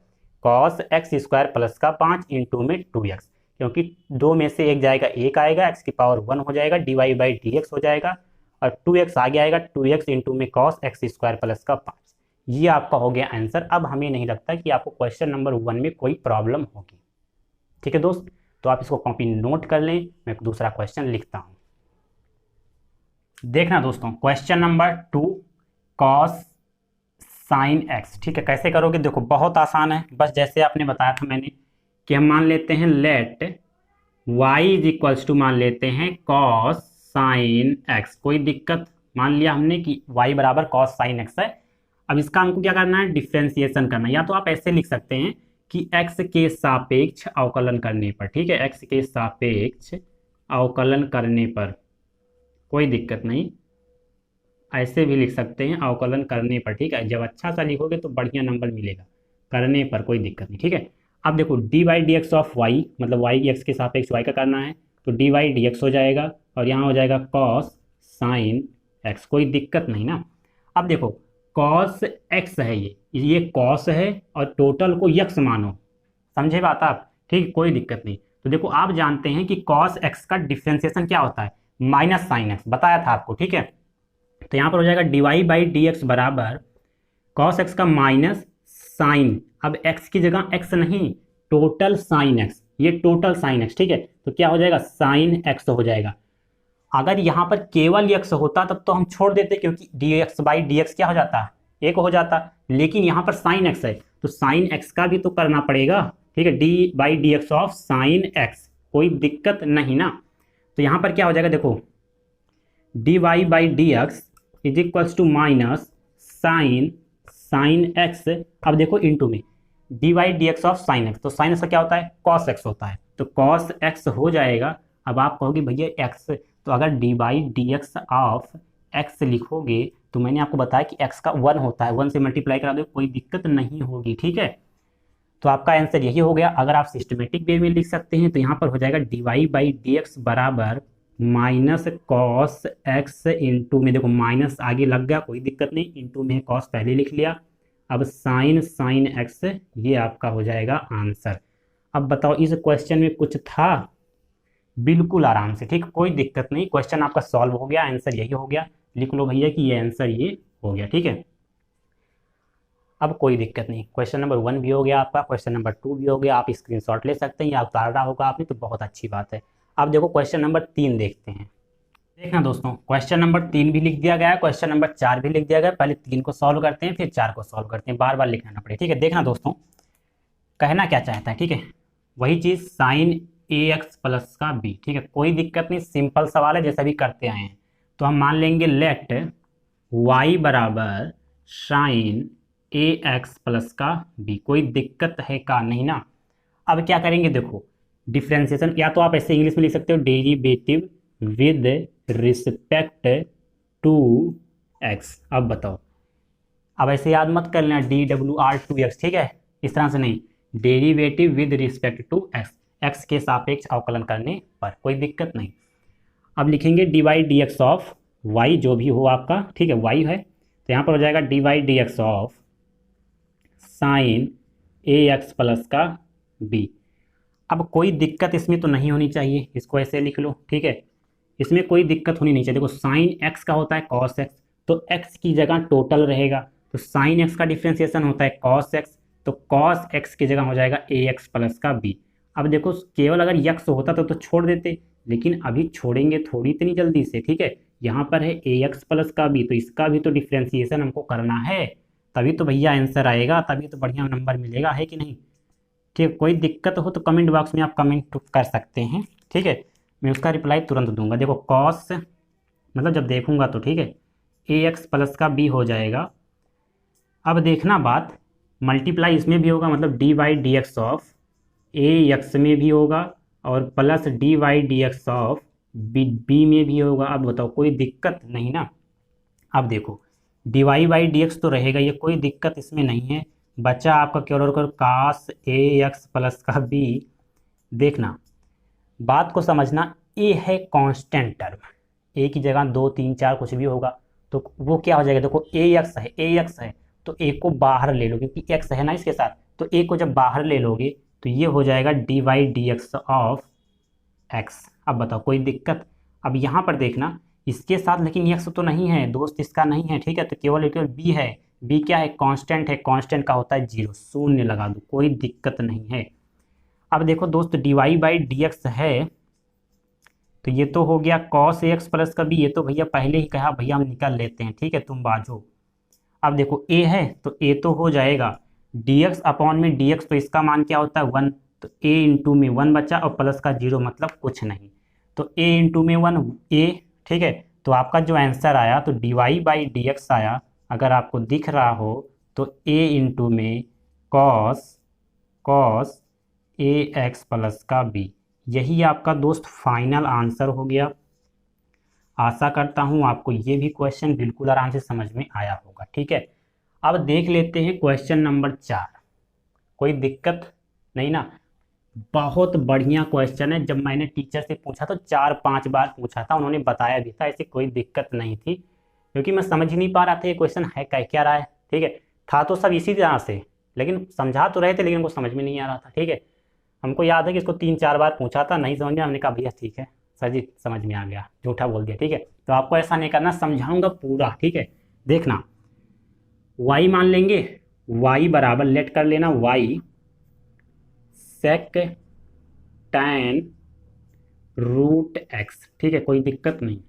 कॉस एक्स स्क्वायर प्लस का 5 इंटू में 2x, क्योंकि 2 में से 1 जाएगा 1 आएगा, एक्स की पावर 1 हो जाएगा, d Y by D x हो जाएगा, और 2x आगे आएगा, 2x इंटू में कॉस एक्स स्क्वायर प्लस का 5। ये आपका हो गया आंसर। अब हमें नहीं लगता कि आपको क्वेश्चन नंबर 1 में कोई प्रॉब्लम होगी, ठीक है दोस्त। तो आप इसको कॉपी नोट कर लें, मैं एक दूसरा क्वेश्चन लिखता हूं। देखना दोस्तों, question number 2 cos sine x, ठीक है। कैसे करोगे देखो, बहुत आसान है, बस जैसे आपने बताया था मैंने कि हम मान लेते हैं let y is equals to मान लेते हैं कॉस साइन एक्स। कोई दिक्कत, मान लिया हमने कि y बराबर कॉस साइन एक्स है। अब इसका हमको क्या करना है, डिफ्रेंसिएशन करना है। या तो आप ऐसे लिख सकते हैं कि x के सापेक्ष अवकलन करने पर, ठीक है, x के सापेक्ष अवकलन करने पर कोई दिक्कत नहीं, ऐसे भी लिख सकते हैं अवकलन करने पर, ठीक है। जब अच्छा सा लिखोगे तो बढ़िया नंबर मिलेगा, करने पर कोई दिक्कत नहीं, ठीक है। अब देखो D Y D x of y, मतलब वाई एक्स के सापेक्ष वाई का करना है, तो डी वाई डी एक्स हो जाएगा और यहाँ हो जाएगा कॉस साइन एक्स, कोई दिक्कत नहीं ना। अब देखो कॉस एक्स है, ये कॉस है और टोटल को यक्स मानो, समझे बात आप, ठीक, कोई दिक्कत नहीं। तो देखो आप जानते हैं कि कॉस एक्स का डिफ्रेंसिएशन क्या होता है, माइनस साइन एक्स, बताया था आपको, ठीक है। तो यहाँ पर हो जाएगा d Y by D x बराबर कॉस एक्स का माइनस साइन, अब एक्स की जगह एक्स नहीं, टोटल साइन एक्स, ये टोटल साइन एक्स, ठीक है। तो क्या हो जाएगा, साइन एक्स हो जाएगा। अगर यहाँ पर केवल एक्स होता तब तो हम छोड़ देते, क्योंकि D x by D x क्या हो जाता, 1 हो जाता, लेकिन यहाँ पर साइन एक्स है तो साइन एक्स का भी तो करना पड़ेगा, ठीक है, D by D x of sine x, कोई दिक्कत नहीं ना। तो यहाँ पर क्या हो जाएगा देखो, D Y by D x is equals to minus sine x. अब देखो इंटू में d Y D x of sine x, तो साइन एक्स का क्या होता है, कॉस एक्स होता है, तो कॉस एक्स हो जाएगा। अब आप कहोगे भैया एक्स, तो अगर D by D x of x लिखोगे तो मैंने आपको बताया कि एक्स का 1 होता है, 1 से मल्टीप्लाई करा दो, कोई दिक्कत नहीं होगी, ठीक है। तो आपका आंसर यही हो गया। अगर आप सिस्टमेटिक वे में लिख सकते हैं तो यहाँ पर हो जाएगा d Y by D x बराबर माइनस कॉस एक्स इंटू में, देखो माइनस आगे लग गया, कोई दिक्कत नहीं, इंटू में कॉस पहले लिख लिया, अब साइन एक्स, ये आपका हो जाएगा आंसर। अब बताओ इस क्वेश्चन में कुछ था, बिल्कुल आराम से, ठीक, कोई दिक्कत नहीं, क्वेश्चन आपका सॉल्व हो गया, आंसर यही हो गया, लिख लो भैया कि ये आंसर ये हो गया, ठीक है। अब कोई दिक्कत नहीं, क्वेश्चन नंबर 1 भी हो गया आपका, क्वेश्चन नंबर 2 भी हो गया, आप स्क्रीनशॉट ले सकते हैं या उतारना होगा आपने, तो बहुत अच्छी बात है। अब देखो क्वेश्चन नंबर 3 देखते हैं। देखना दोस्तों, क्वेश्चन नंबर 3 भी लिख दिया गया है, क्वेश्चन नंबर 4 भी लिख दिया गया है। पहले 3 को सॉल्व करते हैं, फिर 4 को सॉल्व करते हैं, बार बार लिखना ना पड़े, ठीक है। देखना दोस्तों, कहना क्या चाहता है, ठीक है, वही चीज़ साइन ए एक्स प्लस का बी, ठीक है, कोई दिक्कत नहीं, सिंपल सवाल है जैसा भी करते आए हैं। तो हम मान लेंगे लेट वाई बराबर साइन ए एक्स प्लस का बी, कोई दिक्कत है का नहीं ना। अब क्या करेंगे देखो, डिफ्रेंसिएशन, या तो आप ऐसे इंग्लिश में लिख सकते हो derivative with respect to x. अब बताओ, अब ऐसे याद मत कर लेना DWR2x, ठीक है, इस तरह से नहीं, derivative with respect to x, x के सापेक्ष अवकलन करने पर, कोई दिक्कत नहीं। अब लिखेंगे d Y D x of y, जो भी हो आपका, ठीक है, वाई है, तो यहाँ पर हो जाएगा d Y D x of sine a x plus का बी। अब कोई दिक्कत इसमें तो नहीं होनी चाहिए, इसको ऐसे लिख लो, ठीक है, इसमें कोई दिक्कत होनी नहीं चाहिए। देखो साइन एक्स का होता है कॉस एक्स, तो एक्स की जगह टोटल रहेगा, तो साइन एक्स का डिफ्रेंसिएशन होता है कॉस एक्स, तो कॉस एक्स की जगह हो जाएगा ए एक्स प्लस का बी। अब देखो केवल अगर यक्स होता तो छोड़ देते, लेकिन अभी छोड़ेंगे थोड़ी इतनी जल्दी से, ठीक है। यहाँ पर है ए एक्स प्लस का बी, तो इसका भी तो डिफ्रेंसिएशन हमको करना है, तभी तो भैया आंसर आएगा, तभी तो बढ़िया नंबर मिलेगा, है कि नहीं। ठीक, कोई दिक्कत हो तो कमेंट बॉक्स में आप कमेंट कर सकते हैं, ठीक है, मैं उसका रिप्लाई तुरंत दूंगा। देखो कॉस मतलब जब देखूंगा तो ठीक है, ए एक्स प्लस का बी हो जाएगा। अब देखना बात, मल्टीप्लाई इसमें भी होगा, मतलब D Y D x of a x में भी होगा, और plus d Y D x of b b में भी होगा। अब बताओ कोई दिक्कत नहीं ना। अब देखो D Y by D x तो रहेगा, ये कोई दिक्कत इसमें नहीं है। बचा आपका केवल और केवल कास ए एक्स प्लस का बी। देखना बात को समझना, ए है कांस्टेंट टर्म, ए की जगह 2 3 4 कुछ भी होगा, तो वो क्या हो जाएगा, देखो ए एक्स है, ए एक्स है तो ए को बाहर ले लो क्योंकि एक्स है ना इसके साथ, तो ए को जब बाहर ले लोगे तो ये हो जाएगा d Y D x of x. अब बताओ कोई दिक्कत। अब यहाँ पर देखना इसके साथ लेकिन एक्स तो नहीं है दोस्त, इसका नहीं है, ठीक है, तो केवल केवल बी है। बी क्या है, कांस्टेंट है, कांस्टेंट का होता है 0, शून्य लगा दो, कोई दिक्कत नहीं है। अब देखो दोस्त d Y by D x है, तो ये तो हो गया कॉस ए एक्स प्लस का बी, ये तो भैया पहले ही कहा भैया हम निकाल लेते हैं, ठीक है, तुम बाजो। अब देखो ए है तो ए तो हो जाएगा डी एक्स अपॉन में डी एक्स, तो इसका मान क्या होता है 1, तो ए इंटू में 1 बचा और प्लस का 0 मतलब कुछ नहीं, तो ए इंटू में 1 ए, ठीक है। तो आपका जो आंसर आया तो D Y by D x आया, अगर आपको दिख रहा हो तो ए इंटू में cos cos a x plus का बी, यही आपका दोस्त फाइनल आंसर हो गया। आशा करता हूँ आपको ये भी क्वेश्चन बिल्कुल आराम से समझ में आया होगा, ठीक है। अब देख लेते हैं क्वेश्चन नंबर 4, कोई दिक्कत नहीं ना। बहुत बढ़िया क्वेश्चन है, जब मैंने टीचर से पूछा तो 4-5 बार पूछा था, उन्होंने बताया भी था, ऐसी कोई दिक्कत नहीं थी, क्योंकि मैं समझ ही नहीं पा रहा था ये क्वेश्चन है क्या रहा है, ठीक है। था तो सब इसी तरह से, लेकिन समझा तो रहे थे लेकिन वो समझ में नहीं आ रहा था, ठीक है। हमको याद है कि इसको 3-4 बार पूछा था, नहीं समझ में, हमने कहा भैया ठीक है सर जी समझ में आ गया, झूठा बोल दिया, ठीक है। तो आपको ऐसा नहीं करना, समझाऊंगा पूरा, ठीक है। देखना y मान लेंगे, y बराबर लेट कर लेना y sec tan root x, ठीक है, कोई दिक्कत नहीं।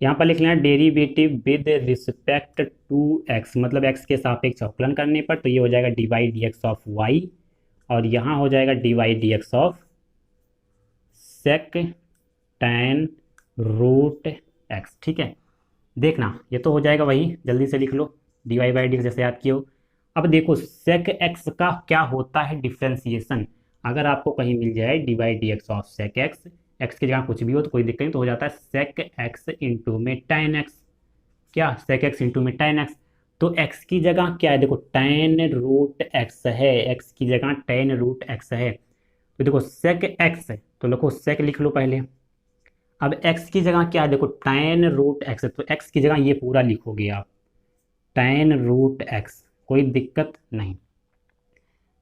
यहाँ पर लिख लेना derivative with respect to x, मतलब एक्स के सापेक्ष अवकलन करने पर, तो ये हो जाएगा d Y D x of y, और यहाँ हो जाएगा d Y D x of sec tan root x, ठीक है। देखना ये तो हो जाएगा वही, जल्दी से लिख लो D Y by D X जैसे याद किए हो। अब देखो सेक एक्स का क्या होता है डिफ्रेंसिएशन, अगर आपको कहीं मिल जाए d Y D x of sec x, x की जगह कुछ भी हो तो कोई दिक्कत नहीं, तो हो जाता है सेक एक्स इंटू में टैन एक्स, क्या सेक एक्स इंटू में टैन एक्स, तो एक्स की जगह क्या है, देखो टैन रूट एक्स है, एक्स की जगह टैन रूट एक्स है, तो देखो सेक एक्स है तो लिखो सेक लिख लो पहले। अब एक्स की जगह क्या है, देखो टैन रूट एक्स है, तो एक्स की जगह ये पूरा लिखोगे आप टैन रूट एक्स, कोई दिक्कत नहीं।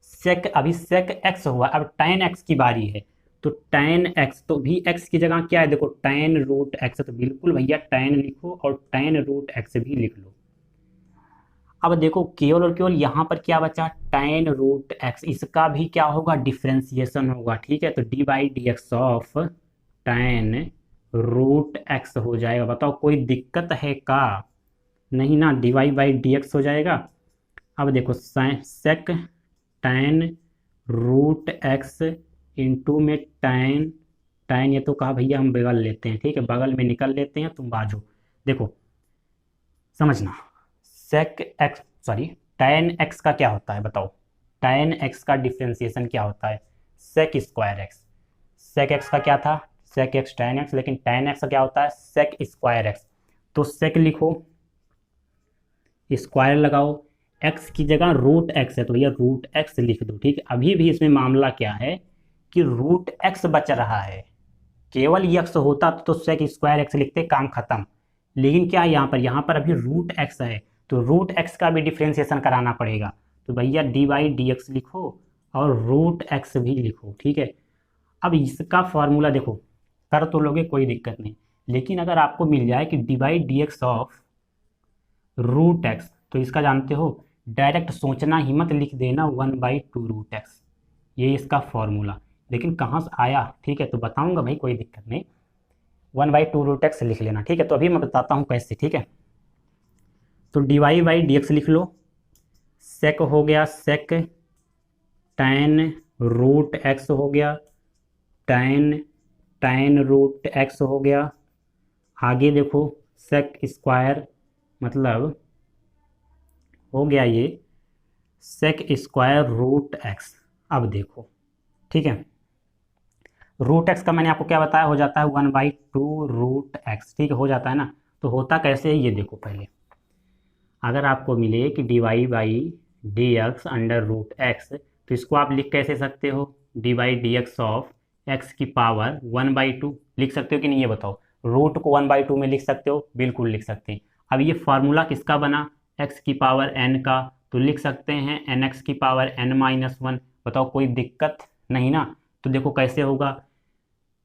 सेक अभी सेक एक्स हुआ, अब टैन एक्स की बारी है, तो टैन एक्स, तो भी एक्स की जगह क्या है, देखो टैन रूट एक्स, तो बिल्कुल भैया टैन लिखो और टैन रूट एक्स भी लिख लो। अब देखो केवल और केवल यहाँ पर क्या बचा, टैन रूट एक्स, इसका भी क्या होगा, डिफ्रेंसिएशन होगा, ठीक है। तो d by D x of tan root x हो जाएगा, बताओ कोई दिक्कत है का, नहीं ना, d Y by D x हो जाएगा। अब देखो sec tan root x into में टैन, टैन ये तो कहा भैया हम बगल लेते हैं, ठीक है, बगल में निकल लेते हैं, तुम बाजू। देखो समझना, sec x sorry tan x का क्या होता है बताओ, टैन एक्स का डिफ्रेंसिएशन क्या होता है, sec square x, sec x का क्या था, सेक एक्स टैन एक्स, लेकिन टैन एक्स का क्या होता है, सेक स्क्वायर एक्स, तो सेक लिखो, स्क्वायर लगाओ, एक्स की जगह रूट एक्स है तो भैया रूट एक्स लिख दो, ठीक है। अभी भी इसमें मामला क्या है कि रूट एक्स बच रहा है, केवल एक्स होता तो सेक स्क्वायर एक्स लिखते, काम खत्म, लेकिन क्या है यहाँ पर अभी रूट एक्स है, तो रूट एक्स का भी डिफ्रेंसिएशन कराना पड़ेगा, तो भैया डी वाई डी एक्स लिखो और रूट एक्स भी लिखो, ठीक है। अब इसका फॉर्मूला देखो कर तो लोगे कोई दिक्कत नहीं, लेकिन अगर आपको मिल जाए कि d Y D x of root x, तो इसका जानते हो डायरेक्ट सोचना ही मत, लिख देना 1/2 रूट एक्स, ये इसका फॉर्मूला, लेकिन कहाँ से आया, ठीक है, तो बताऊंगा भाई कोई दिक्कत नहीं, 1/2 रूट एक्स लिख लेना, ठीक है। तो अभी मैं बताता हूँ कैसे, ठीक है। तो dy/dx लिख लो, सेक हो गया सेक tan रूट एक्स हो गया, tan रूट एक्स हो गया। आगे देखो सेक स्क्वायर मतलब हो गया ये सेक स्क्वायर रूट एक्स। अब देखो ठीक है, रूट एक्स का मैंने आपको क्या बताया, हो जाता है 1/2 रूट एक्स, ठीक है, हो जाता है ना। तो होता कैसे है ये देखो, पहले अगर आपको मिले कि dy/dx अंडर रूट एक्स, तो इसको आप लिख कैसे सकते हो, dy/dx ऑफ एक्स की पावर 1/2 लिख सकते हो कि नहीं, ये बताओ। रूट को 1/2 में लिख सकते हो, बिल्कुल लिख सकते हैं। अब ये फार्मूला किसका बना, एक्स की पावर n का, तो लिख सकते हैं nx की पावर n-1। बताओ कोई दिक्कत नहीं ना। तो देखो कैसे होगा,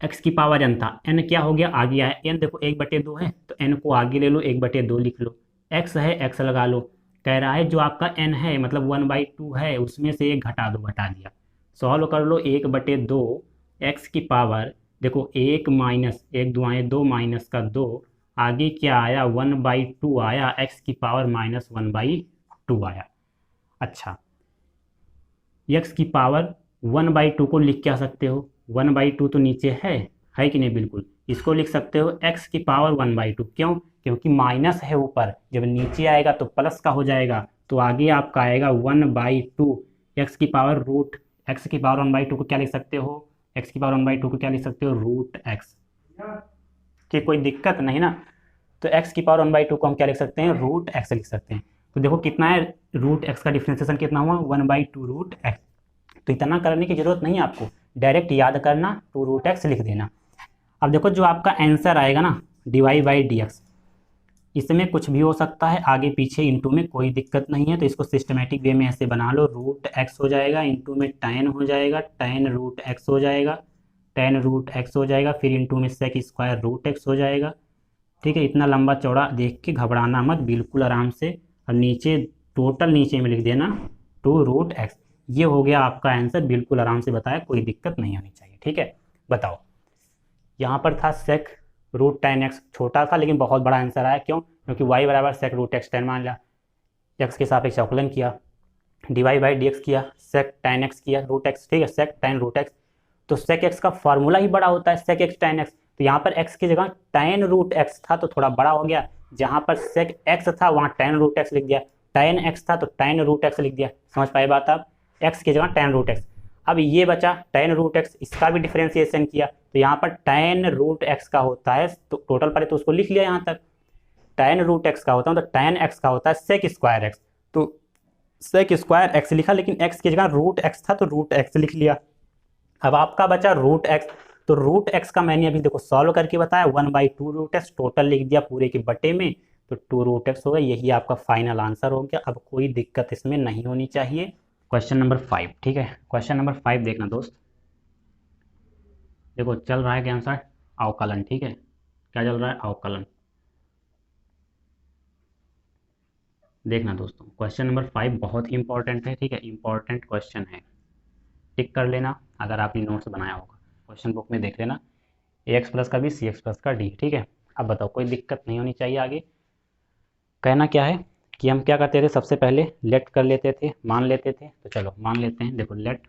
x की पावर n था, n क्या हो गया, आ गया है n, देखो 1/2 है तो n को आगे ले लो, 1/2 लिख लो। x है x लगा लो, कह रहा है जो आपका n है मतलब 1/2 है, उसमें से एक घटा दो, घटा दिया। सॉल्व कर लो, 1/2 x की पावर, देखो 1 माइनस 1 दुआएं 2 माइनस का 2, आगे क्या आया 1/2 आया, x की पावर -1/2 आया। अच्छा, x की पावर 1/2 को लिख क्या सकते हो, 1/2 तो नीचे है कि नहीं, बिल्कुल इसको लिख सकते हो x की पावर 1/2। क्यों, क्योंकि माइनस है ऊपर, जब नीचे आएगा तो प्लस का हो जाएगा, तो आगे आपका आएगा 1/2 x की पावर रूट, x की पावर 1/2 को क्या लिख सकते हो, x की पावर 1/2 को क्या लिख सकते हो, रूट x, कि कोई दिक्कत नहीं ना। तो x की पावर 1/2 को हम क्या लिख सकते हैं, रूट x लिख सकते हैं। तो देखो कितना है, रूट x का डिफ्रेंसिएशन कितना हुआ, 1/2 रूट x। तो इतना करने की जरूरत नहीं है आपको, डायरेक्ट याद करना, 2 रूट एक्स लिख देना। अब देखो जो आपका आंसर आएगा ना dy/dx, इसमें कुछ भी हो सकता है, आगे पीछे इंटू में कोई दिक्कत नहीं है। तो इसको सिस्टमेटिक वे में ऐसे बना लो, रूट एक्स हो जाएगा, इंटू में tan हो जाएगा, tan रूट एक्स हो जाएगा, tan रूट एक्स हो जाएगा, फिर इंटू में सेक स्क्वायर रूट एक्स हो जाएगा। ठीक है, इतना लंबा चौड़ा देख के घबराना मत, बिल्कुल आराम से। और नीचे टोटल नीचे में लिख देना 2 रूट एक्स। ये हो गया आपका आंसर, बिल्कुल आराम से बताया, कोई दिक्कत नहीं होनी चाहिए। ठीक है, बताओ यहाँ पर था सेक रूट tan x, छोटा था लेकिन बहुत बड़ा आंसर आया, क्यों, क्योंकि y बराबर सेक रूट एक्स, tan मान लिया, x के सापेक्ष अवकलन किया, dy/dx किया, सेक tan x किया रूट x, ठीक है, सेक tan रूट x। तो सेक x का फार्मूला ही बड़ा होता है, सेक x tan x। तो यहाँ पर x की जगह tan रूट x था तो थोड़ा बड़ा हो गया, जहाँ पर सेक x था वहाँ tan रूट x लिख दिया, tan x था तो tan रूट x लिख दिया। समझ पाए बात आप, x की जगह tan रूट x। अब ये बचा tan रूट x, इसका भी डिफरेंशिएशन किया, तो यहाँ पर tan रूट x का होता है, तो टोटल पर तो उसको लिख लिया यहाँ तक, tan रूट x का होता है, तो tan x का होता है सेक स्क्वायर x। तो सेक स्क्वायर x लिखा, लेकिन x की जगह रूट x था तो रूट x लिख लिया। अब आपका बचा रूट x, तो रूट x का मैंने अभी देखो सॉल्व करके बताया, 1/2 रूट x, टोटल लिख दिया पूरे के बटे में, तो 2 रूट x हो गया। यही आपका फाइनल आंसर हो गया। अब कोई दिक्कत इसमें नहीं होनी चाहिए। क्वेश्चन नंबर 5, ठीक है, क्वेश्चन नंबर 5 देखना दोस्त। देखो चल रहा है क्या आंसर, अवकलन, ठीक है, क्या चल रहा है, अवकलन। देखना दोस्तों, क्वेश्चन नंबर 5 बहुत ही इंपॉर्टेंट है, ठीक है, इंपॉर्टेंट क्वेश्चन है, टिक कर लेना अगर आपने नोट्स बनाया होगा, क्वेश्चन बुक में देख लेना, ax प्लस का b cx प्लस का d, ठीक है। अब बताओ, कोई दिक्कत नहीं होनी चाहिए। आगे कहना क्या है कि हम क्या करते थे, सबसे पहले लेट कर लेते थे, मान लेते थे, तो चलो मान लेते हैं। देखो लेट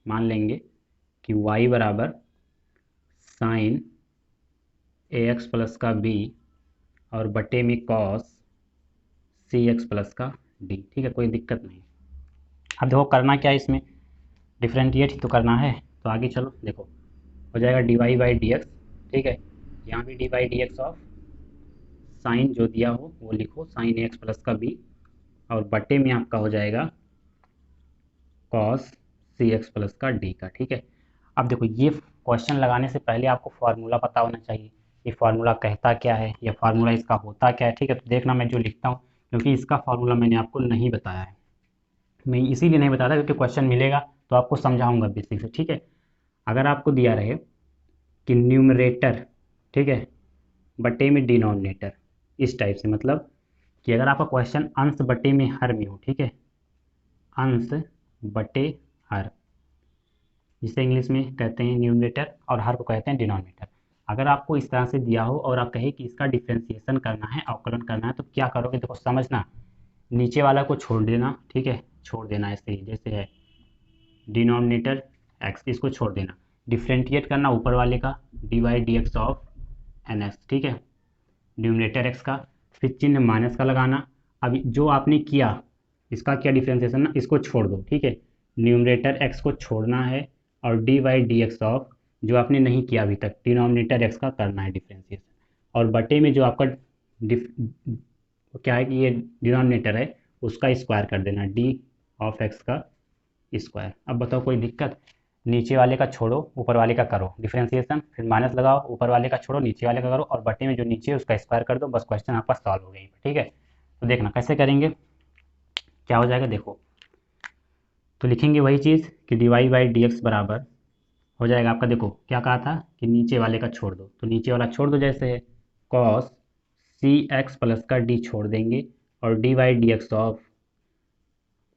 मान लेंगे कि y बराबर साइन ax प्लस का b और बटे में कॉस cx प्लस का d, ठीक है, कोई दिक्कत नहीं। अब देखो करना क्या है, इसमें डिफरेंशिएट ही तो करना है, तो आगे चलो देखो हो जाएगा dy/dx, ठीक है, यहाँ भी dy/dx ऑफ साइन जो दिया हो वो लिखो, साइन ax प्लस का b और बटे में आपका हो जाएगा कॉस cx प्लस का d का, ठीक है। अब देखो ये क्वेश्चन लगाने से पहले आपको फार्मूला पता होना चाहिए, ये फार्मूला कहता क्या है, ये फार्मूला इसका होता क्या है, ठीक है। तो देखना मैं जो लिखता हूँ, क्योंकि इसका फार्मूला मैंने आपको नहीं बताया है, मैं इसीलिए नहीं बताता क्योंकि क्वेश्चन मिलेगा तो आपको समझाऊंगा बेसिक से, ठीक है। अगर आपको दिया रहे कि न्यूमरेटर, ठीक है, बटे में डिनोमिनेटर, इस टाइप से, मतलब कि अगर आपका क्वेश्चन अंश बटे में हर में हो, ठीक है, अंश बटे हर, जिसे इंग्लिश में कहते हैं न्यूमरेटर और हर को कहते हैं डिनोमिनेटर। अगर आपको इस तरह से दिया हो और आप कहे कि इसका डिफ्रेंसिएशन करना है, अवकलन करना है, तो क्या करोगे, देखो समझना, नीचे वाला को छोड़ देना, ठीक है, छोड़ देना ऐसे ही जैसे है, डिनोमिनेटर एक्स, इसको छोड़ देना, डिफ्रेंशिएट करना ऊपर वाले का, d Y D x of n x, ठीक है, न्यूमरेटर एक्स का, फिर चिन्ह माइनस का लगाना। अब जो आपने किया, इसका क्या डिफ्रेंसिएशन ना, इसको छोड़ दो, ठीक है, न्यूमरेटर एक्स को छोड़ना है, और d Y D x of, जो आपने नहीं किया अभी तक, डिनोमिनेटर एक्स का करना है डिफ्रेंसिएशन, और बटे में जो आपका क्या है कि ये डिनोमिनेटर है उसका स्क्वायर कर देना, डी ऑफ एक्स का स्क्वायर। अब बताओ कोई दिक्कत, नीचे वाले का छोड़ो ऊपर वाले का करो डिफरेंशिएशन, फिर माइनस लगाओ, ऊपर वाले का छोड़ो नीचे वाले का करो, और बटे में जो नीचे है उसका स्क्वायर कर दो, बस क्वेश्चन आपका सॉल्व हो गई, ठीक है। तो देखना कैसे करेंगे, क्या हो जाएगा देखो, तो लिखेंगे वही चीज़ कि d Y by D x बराबर हो जाएगा आपका, देखो क्या कहा था कि नीचे वाले का छोड़ दो, तो नीचे वाला छोड़ दो जैसे है, कॉस सी एक्स प्लस का डी छोड़ देंगे, और d Y D x of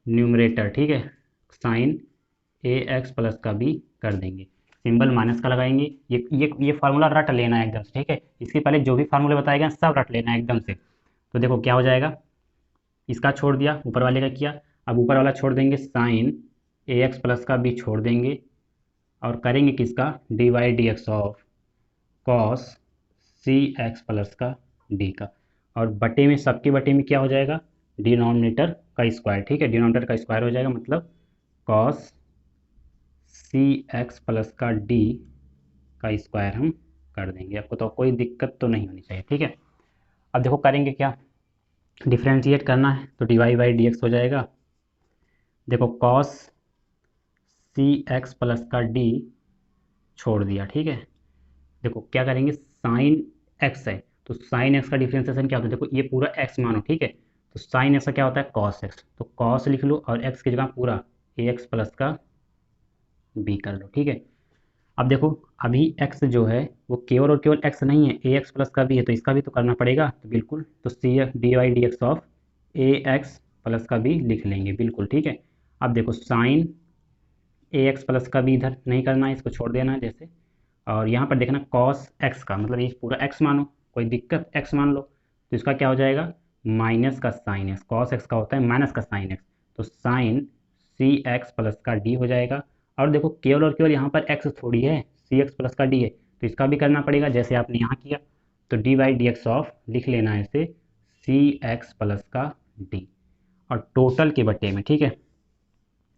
numerator, ठीक है, साइन ए एक्स प्लस का भी कर देंगे, सिंबल माइनस का लगाएंगे। ये फार्मूला रट लेना है एकदम से, ठीक है, इसके पहले जो भी फार्मूले बताए गए सब रट लेना है एकदम से। तो देखो क्या हो जाएगा, इसका छोड़ दिया, ऊपर वाले का किया, अब ऊपर वाला छोड़ देंगे, साइन ए एक्स प्लस का भी छोड़ देंगे, और करेंगे किसका, d Y D x of cos c x plus का डी का, और बटे में, सबके बटे में क्या हो जाएगा, डिनोमिनेटर का स्क्वायर, ठीक है, डिनोमिनेटर का स्क्वायर हो जाएगा, मतलब कॉस सी एक्स प्लस का डी का स्क्वायर हम कर देंगे। आपको तो कोई दिक्कत तो नहीं होनी चाहिए, ठीक है। अब देखो करेंगे क्या, डिफ्रेंशिएट करना है, तो D Y by D x हो जाएगा, देखो कॉस सी एक्स प्लस का डी छोड़ दिया, ठीक है, देखो क्या करेंगे, साइन एक्स है, तो साइन एक्स का डिफ्रेंशिएशन क्या होता है, देखो ये पूरा एक्स मानो, ठीक है, तो साइन एक्स का क्या होता है, कॉस एक्स, तो कॉस लिख लो, और एक्स की जगह पूरा ए एक्स प्लस का बी कर लो, ठीक है। अब देखो अभी x जो है वो केवल और केवल x नहीं है, ए एक्स प्लस का भी है, तो इसका भी तो करना पड़ेगा, तो बिल्कुल, तो c f d Y D x of a x plus का भी लिख लेंगे, बिल्कुल ठीक है। अब देखो साइन ए एक्स प्लस का भी इधर नहीं करना है, इसको छोड़ देना है जैसे, और यहाँ पर देखना कॉस एक्स का, मतलब ये पूरा x मानो, कोई दिक्कत, x मान लो, तो इसका क्या हो जाएगा, माइनस का साइन एक्स, कॉस एक्स का होता है माइनस का साइन एक्स, तो साइन सी एक्स प्लस का डी हो जाएगा। और देखो केवल और केवल यहाँ पर x थोड़ी है, सी एक्स प्लस का डी है, तो इसका भी करना पड़ेगा जैसे आपने यहाँ किया, तो D Y D x of लिख लेना है इसे सी एक्स प्लस का डी, और टोटल के बटे में, ठीक है।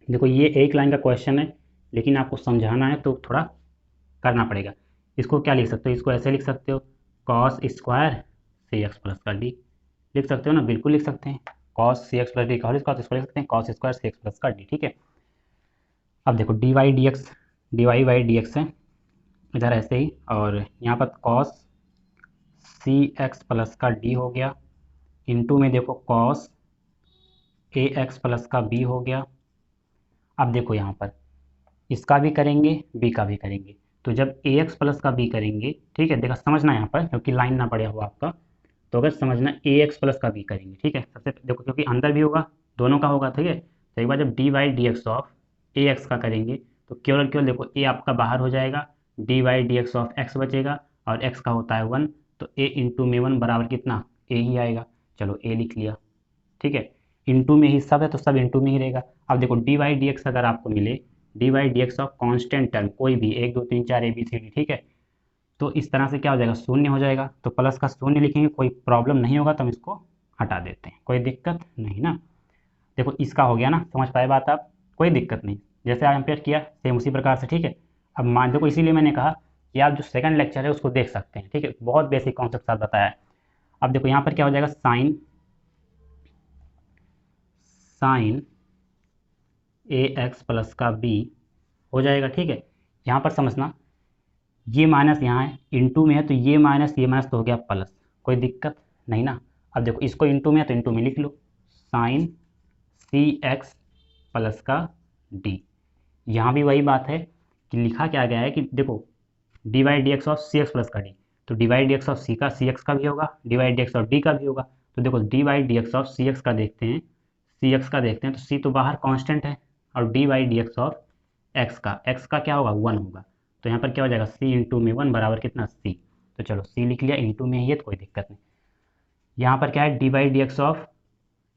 देखो ये एक लाइन का क्वेश्चन है, लेकिन आपको समझाना है तो थोड़ा करना पड़ेगा। इसको क्या लिख सकते हो, इसको ऐसे लिख सकते हो, cos square c x plus का डी, लिख सकते हो ना, बिल्कुल लिख सकते हैं, cos c x plus d का होल स्क्वायर, इसको लिख सकते हैं cos square c x plus का डी, ठीक है। अब देखो D Y by D x है इधर ऐसे ही, और यहाँ पर कॉस सी एक्स प्लस का डी हो गया, इनटू में देखो कॉस ए एक्स प्लस का बी हो गया। अब देखो यहाँ पर इसका भी करेंगे, बी का भी करेंगे, तो जब ए एक्स प्लस का बी करेंगे, ठीक है, देखा समझना यहाँ पर, क्योंकि लाइन ना पड़े हो आपका, तो अगर समझना ए एक्स प्लस का बी करेंगे, ठीक है, सबसे देखो क्योंकि अंदर भी होगा, दोनों का होगा, ठीक है, तो एक बार जब d Y D x of a x का करेंगे, तो केवल केवल देखो ए आपका बाहर हो जाएगा, d Y D x of x बचेगा, और एक्स का होता है 1, तो ए इंटू में 1 बराबर कितना, ए ही आएगा, चलो ए लिख लिया, ठीक है, इंटू में ही सब है तो सब इंटू में ही रहेगा। अब देखो डी वाई डी एक्स अगर आपको मिले, d Y D x of constant term कोई भी 1 2 3 4 ए बी सी डी, ठीक है, तो इस तरह से क्या हो जाएगा, शून्य हो जाएगा, तो प्लस का शून्य लिखेंगे, कोई प्रॉब्लम नहीं होगा, तो हम इसको हटा देते हैं, कोई दिक्कत नहीं ना। देखो इसका हो गया ना, समझ पाए बात आप, कोई दिक्कत नहीं, जैसे आप एम्पेयर किया सेम उसी प्रकार से, ठीक है। अब मान देखो इसीलिए मैंने कहा कि आप जो सेकंड लेक्चर है उसको देख सकते हैं, ठीक है, बहुत बेसिक कॉन्सेप्ट साथ बताया है। अब देखो यहाँ पर क्या हो जाएगा, साइन ए एक्स प्लस का बी हो जाएगा, ठीक है। यहाँ पर समझना, ये माइनस यहाँ है, इंटू में है, तो ये माइनस तो हो गया प्लस, कोई दिक्कत नहीं ना। अब देखो इसको इंटू में है तो इंटू में लिख लो, साइन सी एक्स प्लस का डी, यहाँ भी वही बात है कि लिखा क्या गया है कि देखो D Y D x of C x plus का डी, तो D Y D x of C का सी एक्स का भी होगा, D Y D x of D का भी होगा, तो देखो D Y D x of C X का देखते हैं, सी एक्स का देखते हैं, तो सी तो बाहर कांस्टेंट है, और d Y D x of x का क्या होगा, 1 होगा, तो यहाँ पर क्या हो जाएगा, c इंटू में 1 बराबर कितना, c। तो चलो c लिख लिया, इंटू में है तो कोई दिक्कत नहीं। यहाँ पर क्या है, D by D x of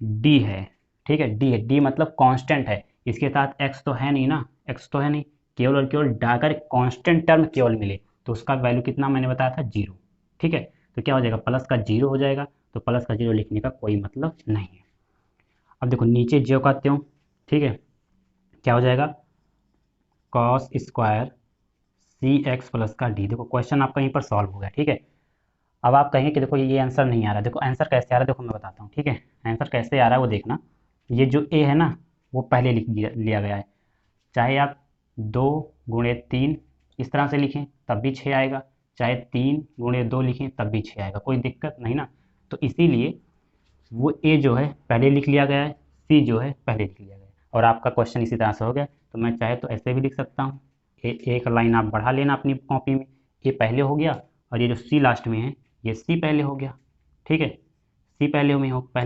D है, ठीक है, डी है, डी मतलब कांस्टेंट है, इसके साथ एक्स तो है नहीं ना, एक्स तो है नहीं, केवल और केवल अगर कांस्टेंट टर्म केवल मिले तो उसका वैल्यू कितना मैंने बताया था, 0, ठीक है। तो क्या हो जाएगा, प्लस का 0 हो जाएगा, तो प्लस का 0 लिखने का कोई मतलब नहीं है। अब देखो नीचे ज्यों का त्यों, ठीक है, क्या हो जाएगा, cos square c x plus का डी। देखो क्वेश्चन आपका यहीं पर सॉल्व हो गया, ठीक है। अब आप कहेंगे कि देखो ये आंसर नहीं आ रहा, देखो आंसर कैसे आ रहा है, देखो मैं बताता हूँ, ठीक है। आंसर कैसे आ रहा है वो देखना, ये जो ए है ना वो पहले लिख लिया गया है, चाहे आप 2 × 3 इस तरह से लिखें तब भी 6 आएगा, चाहे 3 × 2 लिखें तब भी 6 आएगा, कोई दिक्कत नहीं ना। तो इसीलिए वो ए जो है पहले लिख लिया गया है, सी जो है पहले लिख लिया गया है, और आपका क्वेश्चन इसी तरह से हो गया। तो मैं चाहे तो ऐसे भी लिख सकता हूँ, एक लाइन आप बढ़ा लेना अपनी कॉपी में, ए पहले हो गया और ये जो सी लास्ट में है ये सी पहले हो गया, ठीक है, सी पहले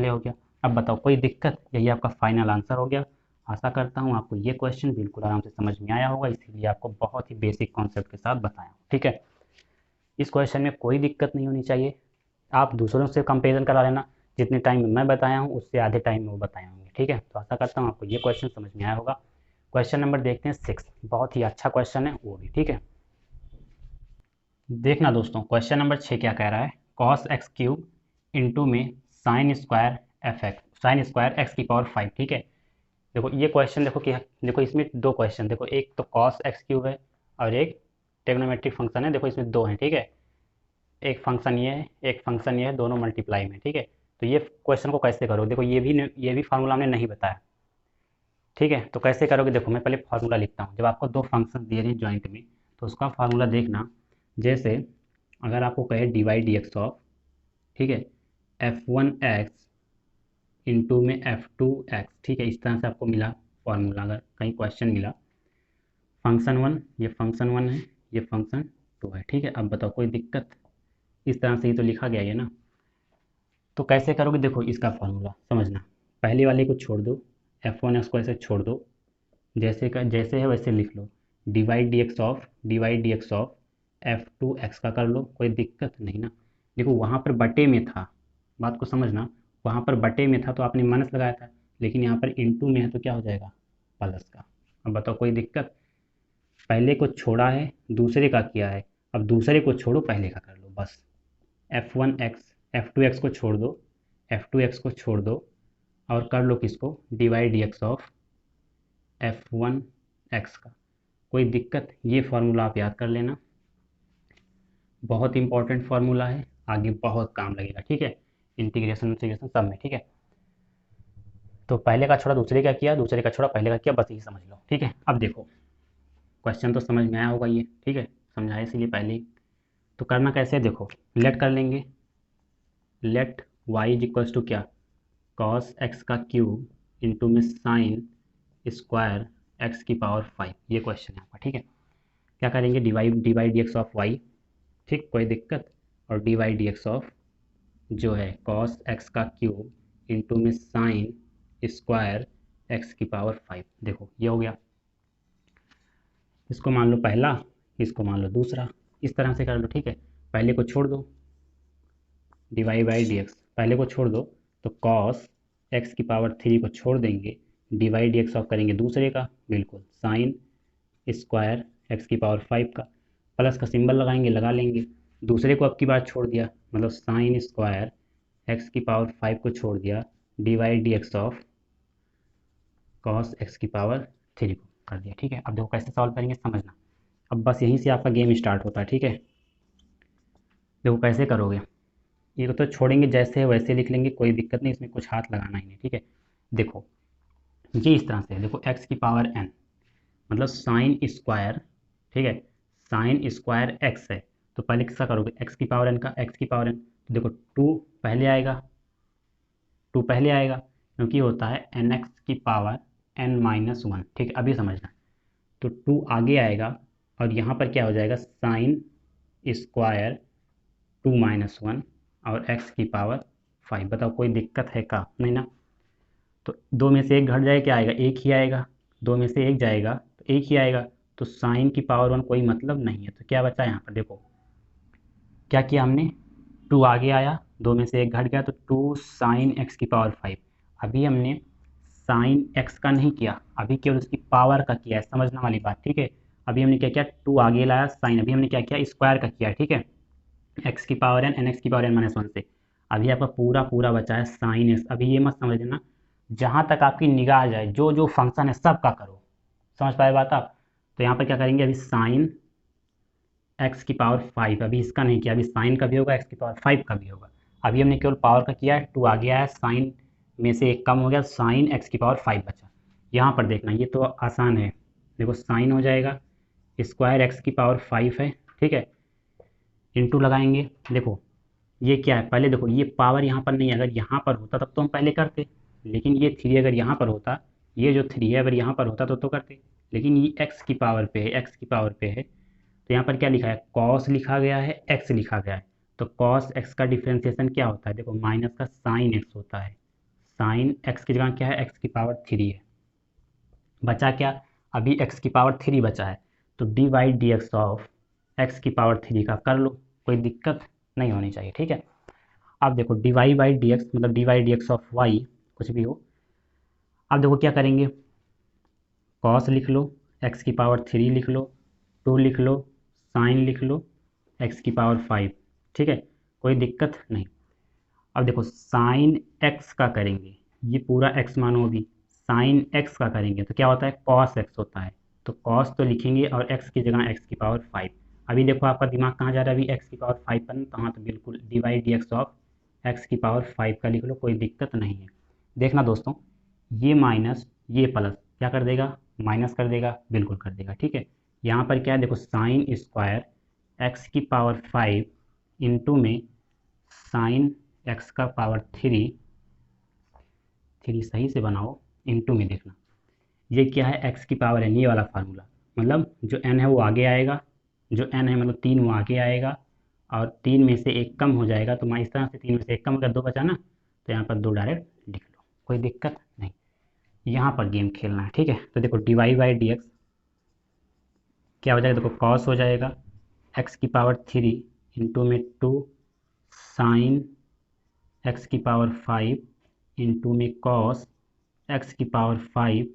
हो गया। अब बताओ कोई दिक्कत, यही आपका फाइनल आंसर हो गया। आशा करता हूँ आपको ये क्वेश्चन बिल्कुल आराम से समझ में आया होगा, इसीलिए आपको बहुत ही बेसिक कॉन्सेप्ट के साथ बताया, ठीक है। इस क्वेश्चन में कोई दिक्कत नहीं होनी चाहिए, आप दूसरों से कंपेरिजन करा लेना, जितने टाइम में मैं बताया हूँ उससे आधे टाइम में वो बताए होंगे, ठीक है। तो आशा करता हूँ आपको ये क्वेश्चन समझ में आया होगा। क्वेश्चन नंबर देखते हैं 6, बहुत ही अच्छा क्वेश्चन है वो भी, ठीक है। देखना दोस्तों क्वेश्चन नंबर 6 क्या कह रहा है, कॉस एक्स क्यूब इंटू में sine square F x, sign square x की पावर 5, ठीक है। देखो ये क्वेश्चन देखो कि देखो इसमें दो क्वेश्चन, देखो एक तो कॉस एक्स क्यूब है और एक ट्रिग्नोमेट्रिक फंक्शन है, देखो इसमें दो हैं, ठीक है, एक फंक्शन ये है एक फंक्शन ये है, दोनों मल्टीप्लाई में, ठीक है। तो ये क्वेश्चन को कैसे करो, देखो ये भी फार्मूला हमने नहीं बताया, ठीक है। तो कैसे करोगे, देखो मैं पहले फार्मूला लिखता हूँ, जब आपको दो फंक्शन दिए हैं ज्वाइंट में तो उसका फार्मूला देखना, जैसे अगर आपको कहे d Y D x of, ठीक है, f1x इंटू में f2x, ठीक है, इस तरह से आपको मिला फॉर्मूला, अगर कहीं क्वेश्चन मिला, फंक्शन 1 ये फंक्शन 1 है, ये फंक्शन 2 है, ठीक है। अब बताओ कोई दिक्कत, इस तरह से ही तो लिखा गया है ना। तो कैसे करोगे, देखो इसका फॉर्मूला समझना, पहले वाले को छोड़ दो, f1x को ऐसे छोड़ दो, जैसे है वैसे लिख लो, D Y D x of f2x का कर लो, कोई दिक्कत नहीं ना। देखो वहाँ पर बटे में था, बात को समझना, वहाँ पर बटे में था तो आपने माइनस लगाया था, लेकिन यहाँ पर इंटू में है तो क्या हो जाएगा, प्लस का। अब बताओ कोई दिक्कत, पहले को छोड़ा है दूसरे का किया है, अब दूसरे को छोड़ो पहले का कर लो बस। f2x को छोड़ दो, f2x को छोड़ दो और कर लो किसको, d Y D x of f1x का। कोई दिक्कत, ये फार्मूला आप याद कर लेना, बहुत इंपॉर्टेंट फार्मूला है, आगे बहुत काम लगेगा, ठीक है, इंटीग्रेशन सब में, ठीक है। तो पहले का छोड़ा दूसरे का किया, दूसरे का छोड़ा पहले का किया, बस यही समझ लो, ठीक है। अब देखो क्वेश्चन तो समझ में आया होगा ये, ठीक है, समझाया इसीलिए पहले ही। तो करना कैसे है, देखो लेट कर लेंगे, let y is equals to क्या, कॉस एक्स का क्यूब इंटू में साइन स्क्वायर एक्स की पावर 5, ये क्वेश्चन है आपका, ठीक है। क्या करेंगे, d Y D x of y, ठीक, कोई दिक्कत, और d Y D x of जो है कॉस एक्स का क्यूब इंटू में साइन स्क्वायर एक्स की पावर 5, देखो ये हो गया, इसको मान लो पहला, इसको मान लो दूसरा, इस तरह से कर लो, ठीक है। पहले को छोड़ दो, d Y by D x, पहले को छोड़ दो तो कॉस एक्स की पावर 3 को छोड़ देंगे, d Y D x of करेंगे दूसरे का, बिल्कुल साइन स्क्वायर एक्स की पावर 5 का, प्लस का सिंबल लगाएंगे, लगा लेंगे, दूसरे को अब की बार छोड़ दिया, मतलब साइन स्क्वायर एक्स की पावर 5 को छोड़ दिया, d Y D x of cos x की पावर 3 को कर दिया, ठीक है। अब देखो कैसे सॉल्व करेंगे समझना, अब बस यहीं से आपका गेम स्टार्ट होता है, ठीक है। देखो कैसे करोगे, ये तो छोड़ेंगे जैसे है वैसे लिख लेंगे, कोई दिक्कत नहीं, इसमें कुछ हाथ लगाना ही नहीं, ठीक है। देखो ये इस तरह से है, देखो एक्स की पावर n मतलब साइन स्क्वायर, ठीक है, साइन स्क्वायर एक्स है, तो पहले किसका करोगे, एक्स की पावर n का, एक्स की पावर n, तो देखो 2 पहले आएगा, 2 पहले आएगा, क्योंकि होता है एन एक्स की पावर n-1, ठीक है, अभी समझना। तो 2 आगे आएगा और यहाँ पर क्या हो जाएगा, साइन स्क्वायर 2-1 और x की पावर 5, बताओ कोई दिक्कत है का, नहीं ना। तो दो में से एक घट जाए क्या आएगा, एक ही आएगा, दो में से एक जाएगा तो एक ही आएगा, तो साइन की पावर 1 कोई मतलब नहीं है। तो क्या बचा यहाँ पर, देखो क्या किया हमने, 2 आगे आया, 2 में से 1 घट गया, तो 2 साइन एक्स की पावर 5। अभी हमने साइन एक्स का नहीं किया, अभी केवल उसकी पावर का किया है, समझना वाली बात, ठीक है। अभी हमने क्या किया, 2 आगे लाया साइन, अभी हमने क्या किया, स्क्वायर का किया, ठीक है, एक्स की पावर एन एक्स की पावर एन माइनस 1 से। अभी आपका पूरा पूरा बचा है साइन एक्स। अभी ये मत समझ लेना, जहाँ तक आपकी निगाह आ जाए जो जो फंक्शन है सबका करो, समझ पाए बात आप। तो यहाँ पर क्या करेंगे, अभी साइन एक्स की पावर 5, अभी इसका नहीं किया, अभी साइन का भी होगा, एक्स की पावर 5 का भी होगा। अभी हमने केवल पावर का किया है, 2 आ गया है, साइन में से 1 कम हो गया, साइन एक्स की पावर 5 बचा। यहाँ पर देखना, ये तो आसान है, देखो साइन हो जाएगा, स्क्वायर एक्स की पावर 5 है, ठीक है, इंटू लगाएंगे। देखो ये क्या है, पहले देखो ये पावर यहाँ पर नहीं है, अगर यहाँ पर होता तब तो हम पहले करते, लेकिन ये 3 अगर यहाँ पर होता, ये जो 3 है अगर यहाँ पर होता तो करते, लेकिन ये एक्स की पावर पे है, एक्स की पावर पे है, तो यहाँ पर क्या लिखा है, कॉस लिखा गया है, एक्स लिखा गया है। तो कॉस एक्स का डिफ्रेंसिएशन क्या होता है, देखो माइनस का साइन एक्स होता है, साइन एक्स की जगह क्या है, एक्स की पावर 3 है। बचा क्या, अभी एक्स की पावर 3 बचा है, तो D Y D x of x की पावर 3 का कर लो, कोई दिक्कत नहीं होनी चाहिए, ठीक है। अब देखो D Y by D x मतलब D Y D x of Y, कुछ भी हो। अब देखो क्या करेंगे, कॉस लिख लो, एक्स की पावर 3 लिख लो, 2 लिख लो, साइन लिख लो, एक्स की पावर 5, ठीक है, कोई दिक्कत नहीं। अब देखो साइन एक्स का करेंगे, ये पूरा एक्स मानो, अभी साइन एक्स का करेंगे तो क्या होता है, कॉस एक्स होता है, तो कॉस तो लिखेंगे और एक्स की जगह एक्स की पावर 5। अभी देखो आपका दिमाग कहाँ जा रहा है, अभी एक्स की पावर 5 पर, तो हाँ तो बिल्कुल d Y D x of x की पावर 5 का लिख लो, कोई दिक्कत नहीं है। देखना दोस्तों, ये माइनस ये प्लस क्या कर देगा, माइनस कर देगा, बिल्कुल कर देगा, ठीक है। यहाँ पर क्या है, देखो साइन स्क्वायर एक्स की पावर 5 इंटू में साइन एक्स का पावर 3 सही से बनाओ, इंटू में देखना, ये क्या है, एक्स की पावर एन, ये वाला फार्मूला, मतलब जो एन है वो आगे आएगा, जो एन है मतलब 3 वो आगे आएगा, और 3 में से 1 कम हो जाएगा, तो मैं इस तरह से 3 में से 1 कम अगर 2 बचा ना, तो यहाँ पर 2 डायरेक्ट लिख लो, कोई दिक्कत नहीं। यहाँ पर गेम खेलना है, ठीक है। तो देखो D Y by D x क्या हो जाएगा, देखो कॉस हो जाएगा एक्स की पावर 3 इंटू में 2 साइन एक्स की पावर 5 इंटू में कॉस एक्स की पावर 5,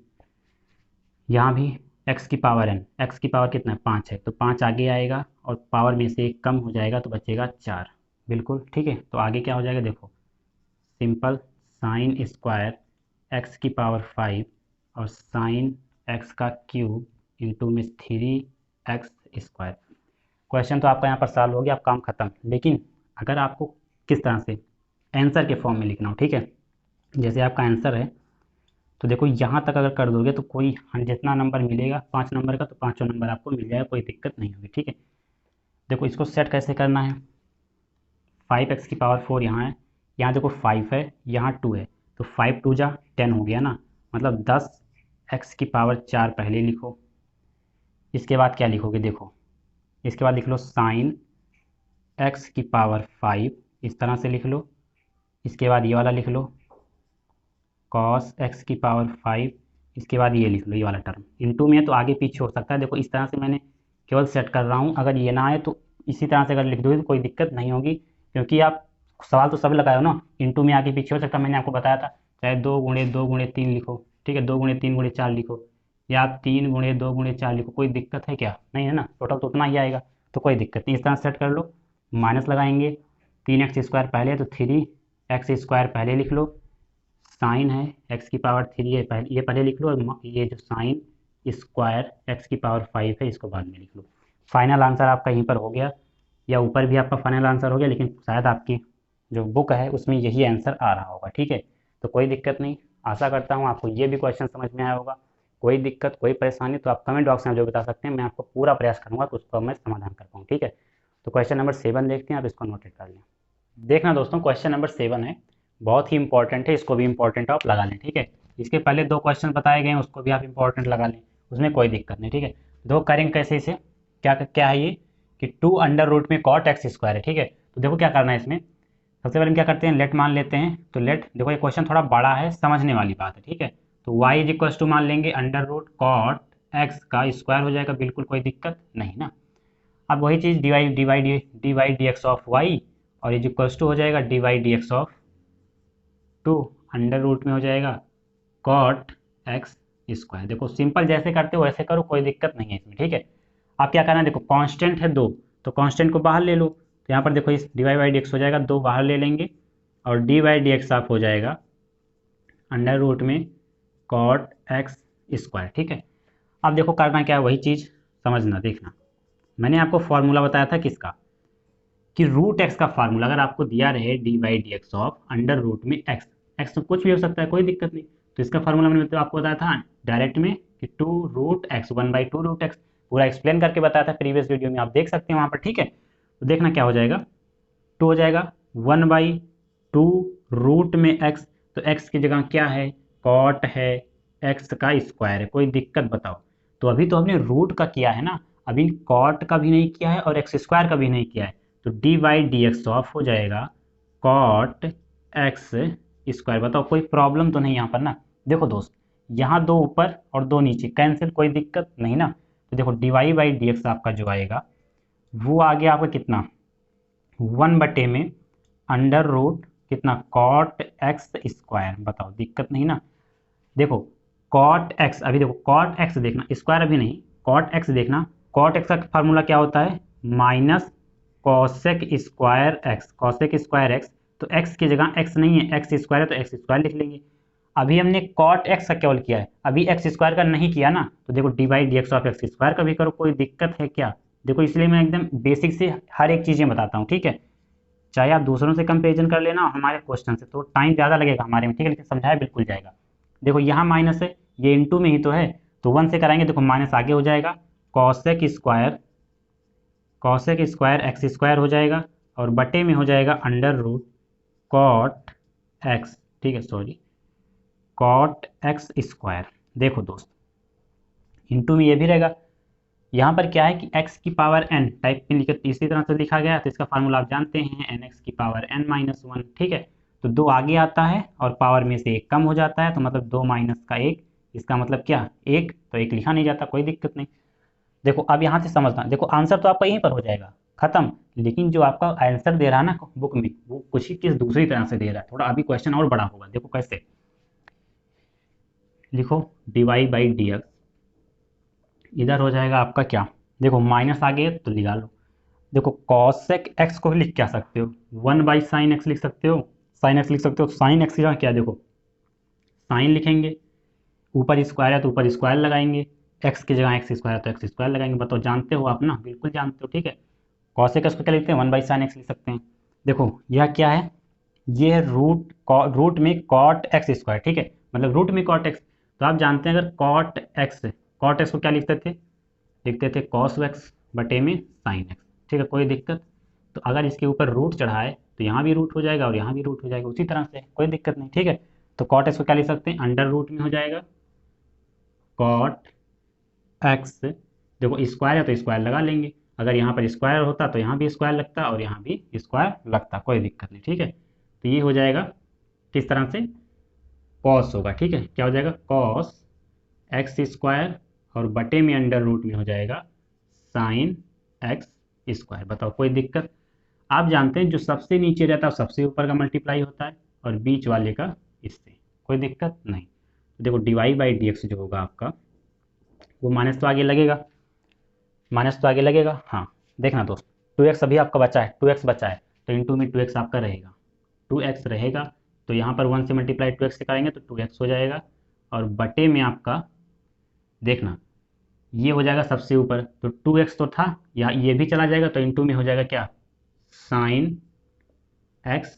यहाँ भी एक्स की पावर एन, एक्स की पावर कितना है, 5 है, तो 5 आगे आएगा और पावर में से 1 कम हो जाएगा तो बचेगा 4, बिल्कुल ठीक है। तो आगे क्या हो जाएगा, देखो सिंपल साइन स्क्वायर एक्स की पावर 5 और साइन एक्स का क्यूब इंटू में 3x स्क्वायर। क्वेश्चन तो आपका यहाँ पर सॉल्व हो गया, आप काम खत्म। लेकिन अगर आपको किस तरह से आंसर के फॉर्म में लिखना हो, ठीक है, जैसे आपका आंसर है, तो देखो यहाँ तक अगर कर दोगे तो कोई जितना नंबर मिलेगा 5 नंबर का, तो 5 नंबर आपको मिल जाएगा, कोई दिक्कत नहीं होगी, ठीक है। देखो इसको सेट कैसे करना है, 5x की पावर 4 यहाँ है, यहाँ देखो 5 है, यहाँ 2 है, तो 5 2 जा 10 हो गया ना, मतलब 10x की पावर 4 पहले लिखो। इसके बाद क्या लिखोगे, देखो इसके बाद लिख लो साइन एक्स की पावर 5, इस तरह से लिख लो। इसके बाद ये वाला लिख लो कॉस एक्स की पावर 5, इसके बाद ये लिख लो, ये वाला टर्म इंटू में है तो आगे पीछे हो सकता है। देखो इस तरह से मैंने केवल सेट कर रहा हूँ, अगर ये ना आए तो इसी तरह से अगर लिख दोगे तो कोई दिक्कत नहीं होगी, क्योंकि आप सवाल तो सब लगाए हो ना, इंटू में आगे पीछे हो सकता है, मैंने आपको बताया था, चाहे 2 गुणे 2 गुणे 3 लिखो, ठीक है, 2 गुणे 3 गुणे 4 लिखो, या आप 3 गुणे 2 गुणे 4 लिखो, कोई दिक्कत है क्या, नहीं है ना, टोटल तो उतना ही आएगा, तो कोई दिक्कत नहीं, इस तरह सेट कर लो। माइनस लगाएंगे, 3x स्क्वायर पहले है तो 3x स्क्वायर पहले लिख लो, साइन है एक्स की पावर 3 है पहले, ये पहले लिख लो, और ये जो साइन स्क्वायर एक्स की पावर 5 है इसको बाद में लिख लो। फाइनल आंसर आपका यहीं पर हो गया, या ऊपर भी आपका फाइनल आंसर हो गया, लेकिन शायद आपकी जो बुक है उसमें यही आंसर आ रहा होगा, ठीक है। तो कोई दिक्कत नहीं, आशा करता हूँ आपको ये भी क्वेश्चन समझ में आया होगा। कोई दिक्कत कोई परेशानी तो आप कमेंट बॉक्स में जो बता सकते हैं, मैं आपको पूरा प्रयास करूँगा तो उसको मैं समाधान कर पाऊँ, ठीक है। तो क्वेश्चन नंबर 7 देखते हैं, आप इसको नोटेट कर लें। देखना दोस्तों, क्वेश्चन नंबर 7 है, बहुत ही इंपॉर्टेंट है, इसको भी इंपॉर्टेंट आप लगा लें, ठीक है। इसके पहले 2 क्वेश्चन बताए गए हैं, उसको भी आप इंपॉर्टेंट लगा लें, उसमें कोई दिक्कत नहीं, ठीक है। दो करेंगे कैसे इसे, क्या क्या है ये कि 2 अंडर रूट में कॉट एक्स स्क्वायर है, ठीक है। तो देखो क्या करना है इसमें, सबसे पहले हम क्या करते हैं, लेट मान लेते हैं, तो लेट, देखो ये क्वेश्चन थोड़ा बड़ा है, समझने वाली बात है, ठीक है। तो y इज इक्वल टू मान लेंगे अंडर रूट कॉट एक्स का स्क्वायर हो जाएगा, बिल्कुल कोई दिक्कत नहीं ना। अब वही चीज़ dy dx ऑफ वाई और ये इक्वल्स टू हो जाएगा dy dx of 2 under root में हो जाएगा कॉट एक्स स्क्वायर। देखो सिंपल जैसे करते हो वैसे करो, कोई दिक्कत नहीं है इसमें, ठीक है। अब क्या करना है, देखो कांस्टेंट है 2, तो कांस्टेंट को बाहर ले लो, तो यहाँ पर देखो इस dy बाई डी एक्स हो जाएगा, 2 बाहर ले लेंगे और dy बाई डी एक्स आप हो जाएगा अंडर रूट में कॉट एक्स स्क्वायर, ठीक है। अब देखो करना क्या है, वही चीज़ समझना, देखना मैंने आपको फॉर्मूला बताया था किसका, कि रूट एक्स का फार्मूला अगर आपको दिया रहे d by D x of under root में एक्स, एक्स तो कुछ भी हो सकता है, कोई दिक्कत नहीं, तो इसका फार्मूला मैंने तो आपको बताया था डायरेक्ट में कि 2√x 1/2√x, पूरा एक्सप्लेन करके बताया था प्रीवियस वीडियो में, आप देख सकते हैं वहाँ पर, ठीक है। तो देखना क्या हो जाएगा, 2 हो जाएगा 1/2 रूट में x, तो x की जगह क्या है, कॉट है x का स्क्वायर है, कोई दिक्कत बताओ। तो अभी तो हमने रूट का किया है ना, अभी कॉट का भी नहीं किया है और एक्स स्क्वायर का भी नहीं किया है, तो d by D x of हो जाएगा कॉट एक्स स्क्वायर। बताओ कोई प्रॉब्लम तो नहीं यहाँ पर ना। देखो दोस्त, यहाँ 2 ऊपर और 2 नीचे कैंसिल, कोई दिक्कत नहीं ना। तो देखो D Y by D x आपका जो आएगा वो आ गया आपका कितना, 1 में अंडर रूट कितना कॉट एक्स स्क्वायर। बताओ दिक्कत नहीं ना। देखो कॉट एक्स, अभी देखो कॉट एक्स देखना, स्क्वायर अभी नहीं, कॉट एक्स देखना, कॉट एक्स का फार्मूला क्या होता है, minus cosec square x, cosec square x, तो एक्स की जगह एक्स नहीं है, एक्स स्क्वायर है तो एक्स स्क्वायर लिख लेंगे। अभी हमने कॉट एक्स का केवल किया है, अभी एक्स स्क्वायर का नहीं किया ना, तो देखो D by D x of x square का भी करो, कोई दिक्कत है क्या। देखो इसलिए मैं एकदम बेसिक से हर एक चीज़ें बताता हूँ, ठीक है। चाहे आप दूसरों से कंपेरिजन कर लेना, हमारे क्वेश्चन से तो टाइम ज़्यादा लगेगा हमारे में, ठीक है, लेकिन समझाया बिल्कुल जाएगा। देखो यहाँ माइनस है, ये इंटू में ही तो है, तो 1 से कराएंगे, देखो माइनस आगे हो जाएगा, कॉसेक स्क्वायर एक्स स्क्वायर हो जाएगा और बटे में हो जाएगा अंडर रूट कॉट एक्स, ठीक है, सॉरी कॉट एक्स स्क्वायर। देखो दोस्त इंटू में ये भी रहेगा, यहाँ पर क्या है कि x की पावर n टाइप में लिखा, इसी तरह से लिखा गया, तो इसका फार्मूला आप जानते हैं nx की पावर n-1, ठीक है। तो 2 आगे आता है और पावर में से 1 कम हो जाता है, तो मतलब 2 माइनस का 1, इसका मतलब क्या 1, तो 1 लिखा नहीं जाता, कोई दिक्कत नहीं। देखो अब यहाँ से समझना, देखो आंसर तो आपका यहीं पर हो जाएगा खत्म, लेकिन जो आपका आंसर दे रहा है ना बुक में, वो कुछ ही चीज़ दूसरी तरह से दे रहा है, थोड़ा अभी क्वेश्चन और बड़ा होगा। देखो कैसे लिखो, d Y by D x, इधर हो जाएगा आपका क्या, देखो माइनस आ गया तो लगा लो, देखो कॉसेक एक्स को लिख क्या सकते हो, 1/sin एक्स लिख सकते हो, साइन एक्स लिख सकते हो, साइन एक्स की जगह क्या, देखो साइन लिखेंगे, ऊपर स्क्वायर है तो ऊपर स्क्वायर लगाएंगे, एक्स की जगह एक्स स्क्वायर है तो एक्स स्क्वायर लगाएंगे। बताओ जानते हो आप ना, बिल्कुल जानते हो, ठीक है। कॉसेक एक्स को क्या लिखते हैं, 1/sin एक्स लिख सकते हैं। देखो यह क्या है, ये है रूट में कॉट एक्स स्क्वायर, ठीक है, मतलब रूट में कॉट एक्स, तो आप जानते हैं अगर कॉट एक्स को क्या लिखते थे कॉस एक्स बटे में साइन एक्स, ठीक है, कोई दिक्कत। तो अगर इसके ऊपर रूट चढ़ाए तो यहाँ भी रूट हो जाएगा और यहाँ भी रूट हो जाएगा, उसी तरह से कोई दिक्कत नहीं, ठीक है। तो कॉट एक्स को क्या लिख सकते हैं, अंडर रूट में हो जाएगा कॉट एक्स, देखो स्क्वायर है तो स्क्वायर लगा लेंगे, अगर यहाँ पर स्क्वायर होता तो यहाँ भी स्क्वायर लगता और यहाँ भी स्क्वायर लगता, कोई दिक्कत नहीं, ठीक है। तो ये हो जाएगा किस तरह से, कॉस होगा, ठीक है, क्या हो जाएगा कॉस एक्स स्क्वायर और बटे में अंडर रूट में हो जाएगा साइन एक्स स्क्वायर। बताओ कोई दिक्कत। आप जानते हैं जो सबसे नीचे रहता है सबसे ऊपर का मल्टीप्लाई होता है और बीच वाले का इससे, कोई दिक्कत नहीं। तो देखो D Y by D x जो होगा आपका, वो माइनस तो आगे लगेगा, माइनस तो आगे लगेगा, हाँ देखना दोस्त, 2x अभी आपका बचा है, 2x बचा है, तो इंटू में 2x आपका रहेगा, 2x रहेगा, तो यहाँ पर 1 से मल्टीप्लाई 2x से करेंगे तो 2x हो जाएगा और बटे में आपका देखना ये हो जाएगा सबसे ऊपर, तो 2x तो था, या ये भी चला जाएगा, तो इंटू में हो जाएगा क्या साइन एक्स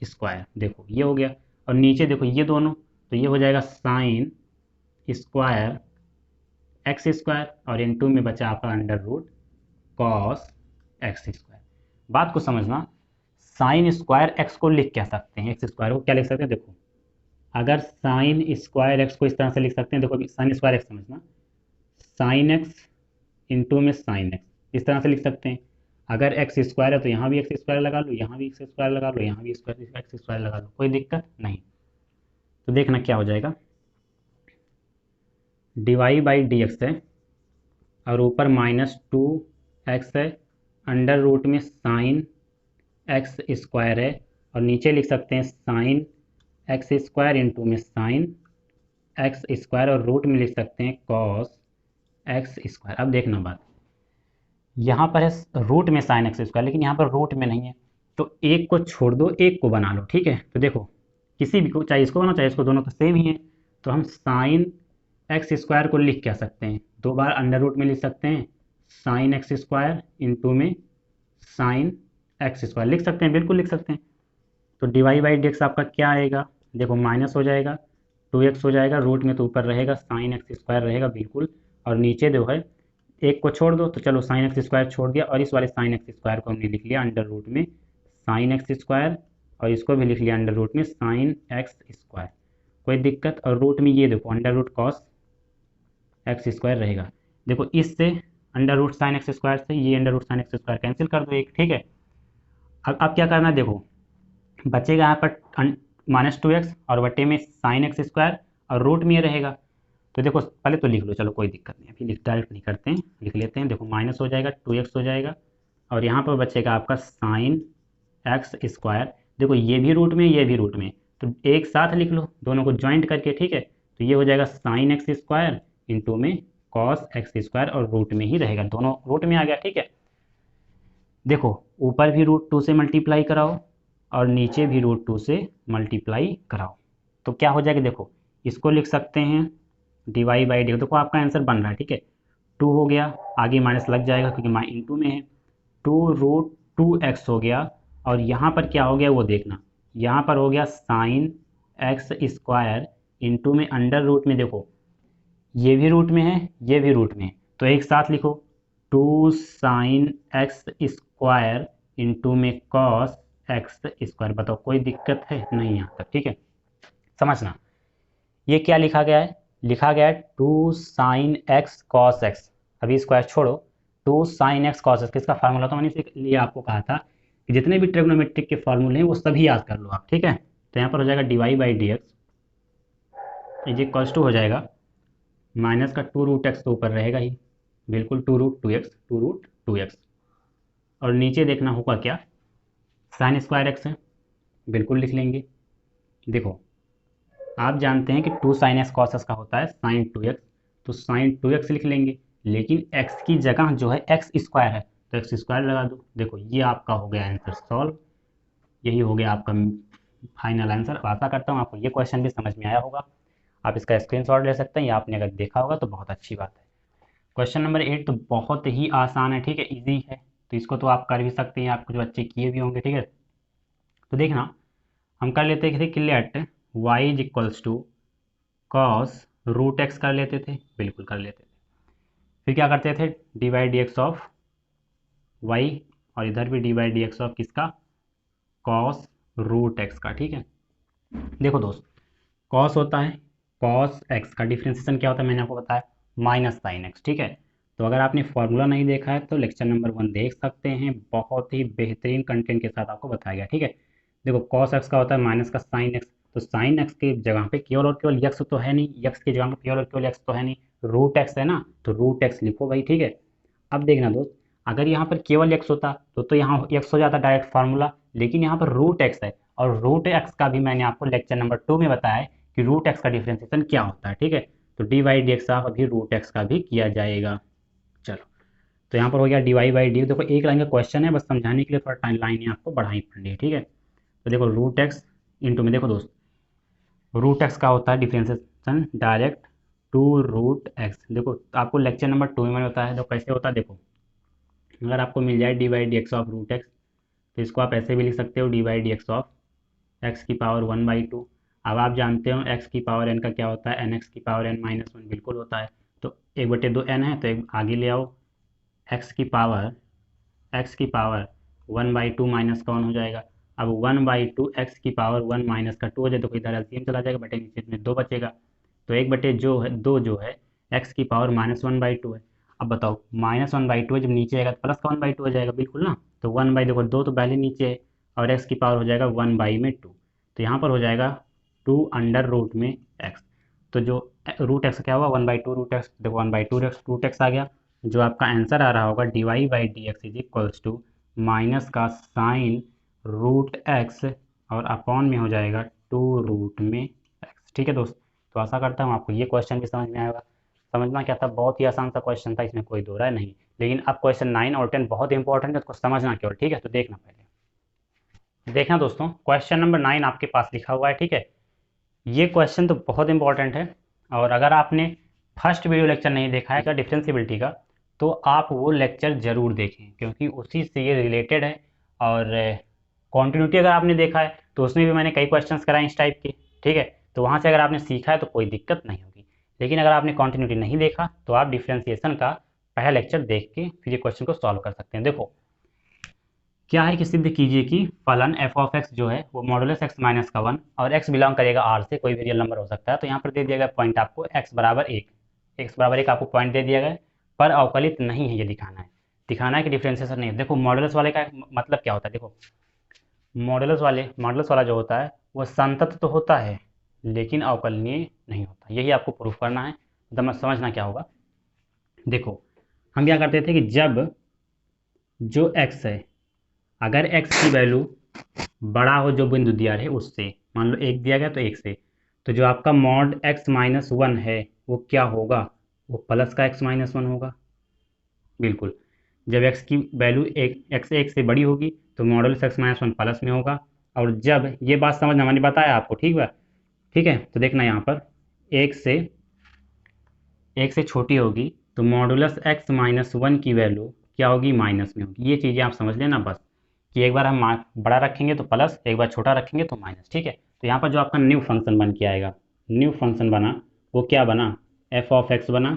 स्क्वायर, देखो ये हो गया, और नीचे देखो ये दोनों, तो ये हो जाएगा साइन स्क्वायर एक्स स्क्वायर और इंटू में बचा आपका under root cos x square. बात को समझना, साइन स्क्वायर एक्स को लिख क्या सकते हैं, एक्स स्क्वायर को क्या लिख सकते हैं, देखो अगर साइन स्क्वायर एक्स को इस तरह से लिख सकते हैं, देखो साइन स्क्वायर एक्स समझना, साइन एक्स इंटू में साइन एक्स, इस तरह से लिख सकते हैं। अगर एक्स स्क्वायर है तो यहाँ भी एक्स स्क्वायर लगा लो, यहाँ भी एक्स स्क्वायर लगा लो, यहाँ भी एक्स स्क्वायर लगा लो, कोई दिक्कत नहीं। तो देखना क्या हो जाएगा, डिवाई बाई डी एक्स है और ऊपर -2x है, अंडर रूट में साइन एक्स स्क्वायर है और नीचे लिख सकते हैं साइन एक्स स्क्वायर इंटू में साइन एक्स स्क्वायर और रूट में लिख सकते हैं कॉस एक्स स्क्वायर। अब देखना बात, यहाँ पर है रूट में साइन एक्स स्क्वायर लेकिन यहाँ पर रूट में नहीं है, तो एक को छोड़ दो एक को बना लो, ठीक है। तो देखो किसी भी को, चाहे इसको बनाओ चाहे इसको, दोनों तो सेम ही है। तो हम साइन एक्स स्क्वायर को लिख क्या सकते हैं, दो बार अंडर रूट में लिख सकते हैं साइन एक्स स्क्वायर इंटू में साइन एक्स स्क्वायर लिख सकते हैं, बिल्कुल लिख सकते हैं। तो डिवाई बाई डी एक्स आपका क्या आएगा, देखो माइनस हो जाएगा, 2x हो जाएगा, रूट में तो ऊपर रहेगा साइन एक्स स्क्वायर रहेगा बिल्कुल, और नीचे जो है एक को छोड़ दो, तो चलो साइन एक्स स्क्वायर छोड़ दिया और इस वाले साइन एक्स स्क्वायर को हमने लिख लिया अंडर रूट में साइन एक्स स्क्वायर और इसको भी लिख लिया अंडर रूट में साइन एक्स स्क्वायर। कोई दिक्कत, और रूट में ये देखो under root cos x square रहेगा। देखो इससे under root sine x square से ये under root sine x square cancel कर दो एक, ठीक है। अब क्या करना है, देखो बचेगा यहाँ पर -2x और बटे में साइन एक्स स्क्वायर और रूट में ये रहेगा। तो देखो पहले तो लिख लो, चलो कोई दिक्कत नहीं, अभी डायरेक्ट नहीं करते हैं, लिख लेते हैं। देखो माइनस हो जाएगा, 2x हो जाएगा और यहाँ पर बचेगा आपका साइन एक्स स्क्वायर। देखो ये भी रूट में ये भी रूट में, तो एक साथ लिख लो दोनों को ज्वाइंट करके, ठीक है। तो ये हो जाएगा साइन एक्स स्क्वायर इंटू में कॉस एक्स स्क्वायर और रूट में ही रहेगा, दोनों रूट में आ गया, ठीक है। देखो ऊपर भी √2 से मल्टीप्लाई कराओ और नीचे भी √2 से मल्टीप्लाई कराओ, तो क्या हो जाएगा, देखो इसको लिख सकते हैं डिवाई बाई डी, देखो आपका आंसर बन रहा है, ठीक है। 2 हो गया, आगे माइनस लग जाएगा क्योंकि इंटू में है, 2√2x हो गया और यहाँ पर क्या हो गया वो देखना, यहाँ पर हो गया साइन एक्स स्क्वायर इंटू में अंडर रूट में, देखो ये भी रूट में है ये भी रूट में है, तो एक साथ लिखो 2 साइन एक्स स्क्वायर इंटू में कॉस एक्स स्क्वायर। बताओ कोई दिक्कत है नहीं यहाँ तक, ठीक है। समझना ये क्या लिखा गया है, लिखा गया है 2 साइन एक्स कॉस एक्स, अभी स्क्वायर छोड़ो, 2 साइन एक्स कॉस एक्स किसका फार्मूला था, मैंने इसलिए आपको कहा था कि जितने भी ट्रिग्नोमेट्रिक के फार्मूले हैं वो सभी याद कर लो आप, ठीक है। तो यहाँ पर हो जाएगा D Y by D x is equals to हो जाएगा माइनस का 2√x तो ऊपर रहेगा ही बिल्कुल, 2√2x और नीचे देखना होगा क्या, साइन स्क्वायर एक्स है, बिल्कुल लिख लेंगे। देखो आप जानते हैं कि 2 साइन एक्स कॉस एक्स का होता है साइन 2x, तो साइन 2x लिख लेंगे, लेकिन x की जगह जो है एक्स स्क्वायर है तो एक्स स्क्वायर लगा दो। देखो ये आपका हो गया आंसर सॉल्व, यही हो गया आपका फाइनल आंसर। आशा करता हूँ आपको ये क्वेश्चन भी समझ में आया होगा, आप इसका स्क्रीनशॉट ले सकते हैं या आपने अगर देखा होगा तो बहुत अच्छी बात है। क्वेश्चन नंबर 8 तो बहुत ही आसान है, ठीक है, इजी है, तो इसको तो आप कर भी सकते हैं, आपको जो बच्चे किए भी होंगे, ठीक है। तो देखना हम कर लेते थे कि let y is equals to cos √x कर लेते थे, बिल्कुल कर लेते थे। फिर क्या करते थे D by D x of y और इधर भी D by D x of किसका, कॉस √x का, ठीक है। देखो दोस्त कॉस होता है, कॉस x का डिफ्रेंसिएशन क्या होता है मैंने आपको बताया माइनस साइन एक्स, ठीक है। तो अगर आपने फॉर्मूला नहीं देखा है तो लेक्चर नंबर 1 देख सकते हैं, बहुत ही बेहतरीन कंटेंट के साथ आपको बताया गया, ठीक है। देखो कॉस एक्स का होता है माइनस का साइन एक्स, तो साइन एक्स की जगह पे केवल और केवल यक्स तो है नहीं, यक्स की जगह पे केवल और केवल एक्स तो है नहीं, √x है ना, तो √x लिखो भाई, ठीक है। अब देखना दोस्त अगर यहाँ पर केवल x होता तो यहाँ x हो जाता डायरेक्ट फार्मूला, लेकिन यहाँ पर √x है और √x का भी मैंने आपको लेक्चर नंबर 2 में बताया है कि √x का डिफ्रेंसिएशन क्या होता है, ठीक है। तो डी बाई डी एक्स अभी √x का भी किया जाएगा। चलो तो यहाँ पर हो गया डिवाई बाई डी, देखो एक लाइन का क्वेश्चन है, बस समझाने के लिए थोड़ा टाइम लाइन आपको बढ़ाई पड़नी है, ठीक है। तो देखो √x इंटू में, देखो दोस्त √x का होता है डिफ्रेंसिएशन डायरेक्ट 2√x, देखो आपको लेक्चर नंबर 2 में मैंने बताया, तो कैसे होता है देखो, अगर आपको मिल जाए D by D x of √x तो इसको आप ऐसे भी लिख सकते हो D by D x of x की पावर 1/2। अब आप जानते हो x की पावर n का क्या होता है, nx की पावर n माइनस 1 बिल्कुल होता है, तो 1/2 n है तो एक आगे ले आओ, x की पावर 1/2 माइनस का 1 हो जाएगा। अब 1/2 x की पावर 1 माइनस का 2 हो जाए तो इधर एलसीएम चला जाएगा, बटे नीचे में 2 बचेगा, तो 1/2 जो है x की पावर -1/2 है। अब बताओ -1/2 है, जब नीचे आएगा तो प्लस का 1/2 हो जाएगा, बिल्कुल ना, तो 1 देखो 2 तो पहले नीचे है और x की पावर हो जाएगा 1/2, तो यहाँ पर हो जाएगा 2 अंडर रूट में x। तो जो रूट एक्स क्या हुआ 1/2 रूट एक्स, देखो 1/2 रूट एक्स आ गया। जो आपका आंसर आ रहा होगा dy/dx is equals to minus का साइन रूट एक्स और अपॉन में हो जाएगा 2 रूट में एक्स। ठीक है दोस्त, तो आशा करता हूँ आपको ये क्वेश्चन भी समझ में आएगा। समझना क्या था, बहुत ही आसान सा क्वेश्चन था, इसमें कोई दो राय नहीं। लेकिन अब क्वेश्चन 9 और 10 बहुत इंपॉर्टेंट है, उसको समझना केवल। ठीक है, तो देखना पहले। देखना दोस्तों, क्वेश्चन नंबर 9 आपके पास लिखा हुआ है। ठीक है, ये क्वेश्चन तो बहुत इंपॉर्टेंट है, और अगर आपने फर्स्ट वीडियो लेक्चर नहीं देखा है क्या डिफरेंशिएबिलिटी का, तो आप वो लेक्चर ज़रूर देखें, क्योंकि उसी से ये रिलेटेड है। और कॉन्टिन्यूटी अगर आपने देखा है तो उसमें भी मैंने कई क्वेश्चंस कराए इस टाइप के। ठीक है, तो वहाँ से अगर आपने सीखा है तो कोई दिक्कत नहीं होगी। लेकिन अगर आपने कॉन्टिन्यूटी नहीं देखा तो आप डिफ्रेंसिएशन का पहला लेक्चर देख के फिर ये क्वेश्चन को सॉल्व कर सकते हैं। देखो क्या है कि सिद्ध कीजिए कि फलन एफ ऑफ एक्स जो है वो मॉडुलस एक्स माइनस का 1 और एक्स बिलोंग करेगा आर से, कोई भी रियल नंबर हो सकता है। तो यहाँ पर दे दिया गया पॉइंट आपको एक्स बराबर 1 आपको पॉइंट दे दिया गया, पर अवकलित नहीं है, ये दिखाना है कि डिफ्रेंसिएशन नहीं है। देखो मॉडुलस वाले का मतलब क्या होता है, देखो मॉडुलस वाला जो होता है वो संतत तो होता है लेकिन अवकलनीय नहीं होता। यही आपको प्रूफ करना है। समझना क्या होगा, देखो हम क्या करते थे कि जब जो एक्स है, अगर एक्स की वैल्यू बड़ा हो जो बिंदु दिया रहे उससे, मान लो 1 दिया गया तो 1 से, तो जो आपका मॉड एक्स माइनस 1 है वो क्या होगा, वो प्लस का एक्स माइनस 1 होगा। बिल्कुल, जब एक्स की वैल्यू एक्स 1 से बड़ी होगी तो मॉडुलस एक्स माइनस 1 प्लस में होगा। और जब ये बात समझना, मैंने बताया आपको, ठीक है, तो देखना यहाँ पर 1 से छोटी होगी तो मॉडुलस एक्स माइनस 1 की वैल्यू क्या होगी, माइनस में होगी। ये चीज़ें आप समझ लेना बस, कि एक बार हम बड़ा रखेंगे तो प्लस, एक बार छोटा रखेंगे तो माइनस। ठीक है, तो यहाँ पर जो आपका न्यू फंक्शन बन के आएगा, न्यू फंक्शन बना वो क्या बना, एफ ऑफ एक्स बना।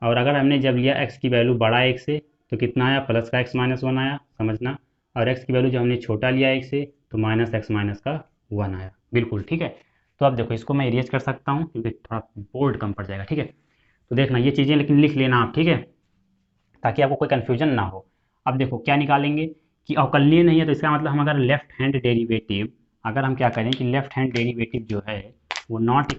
और अगर हमने जब लिया एक्स की वैल्यू बड़ा 1 से तो कितना आया, प्लस का एक्स माइनस 1 आया, समझना। और एक्स की वैल्यू जब हमने छोटा लिया 1 से तो माइनस एक्स माइनस का 1 आया। बिल्कुल ठीक है, तो अब देखो इसको मैं इरेज कर सकता हूँ क्योंकि थोड़ा बोल्ड कम पड़ जाएगा। ठीक है, तो देखना ये चीज़ें लेकिन लिख लेना आप, ठीक है, ताकि आपको कोई कन्फ्यूजन ना हो। अब देखो क्या निकालेंगे कि अवकलनीय नहीं है, तो इसका मतलब हम अगर लेफ्ट हैंड डेरिवेटिव, अगर हम क्या करें कि लेफ्ट हैंड डेरिवेटिव जो है वो not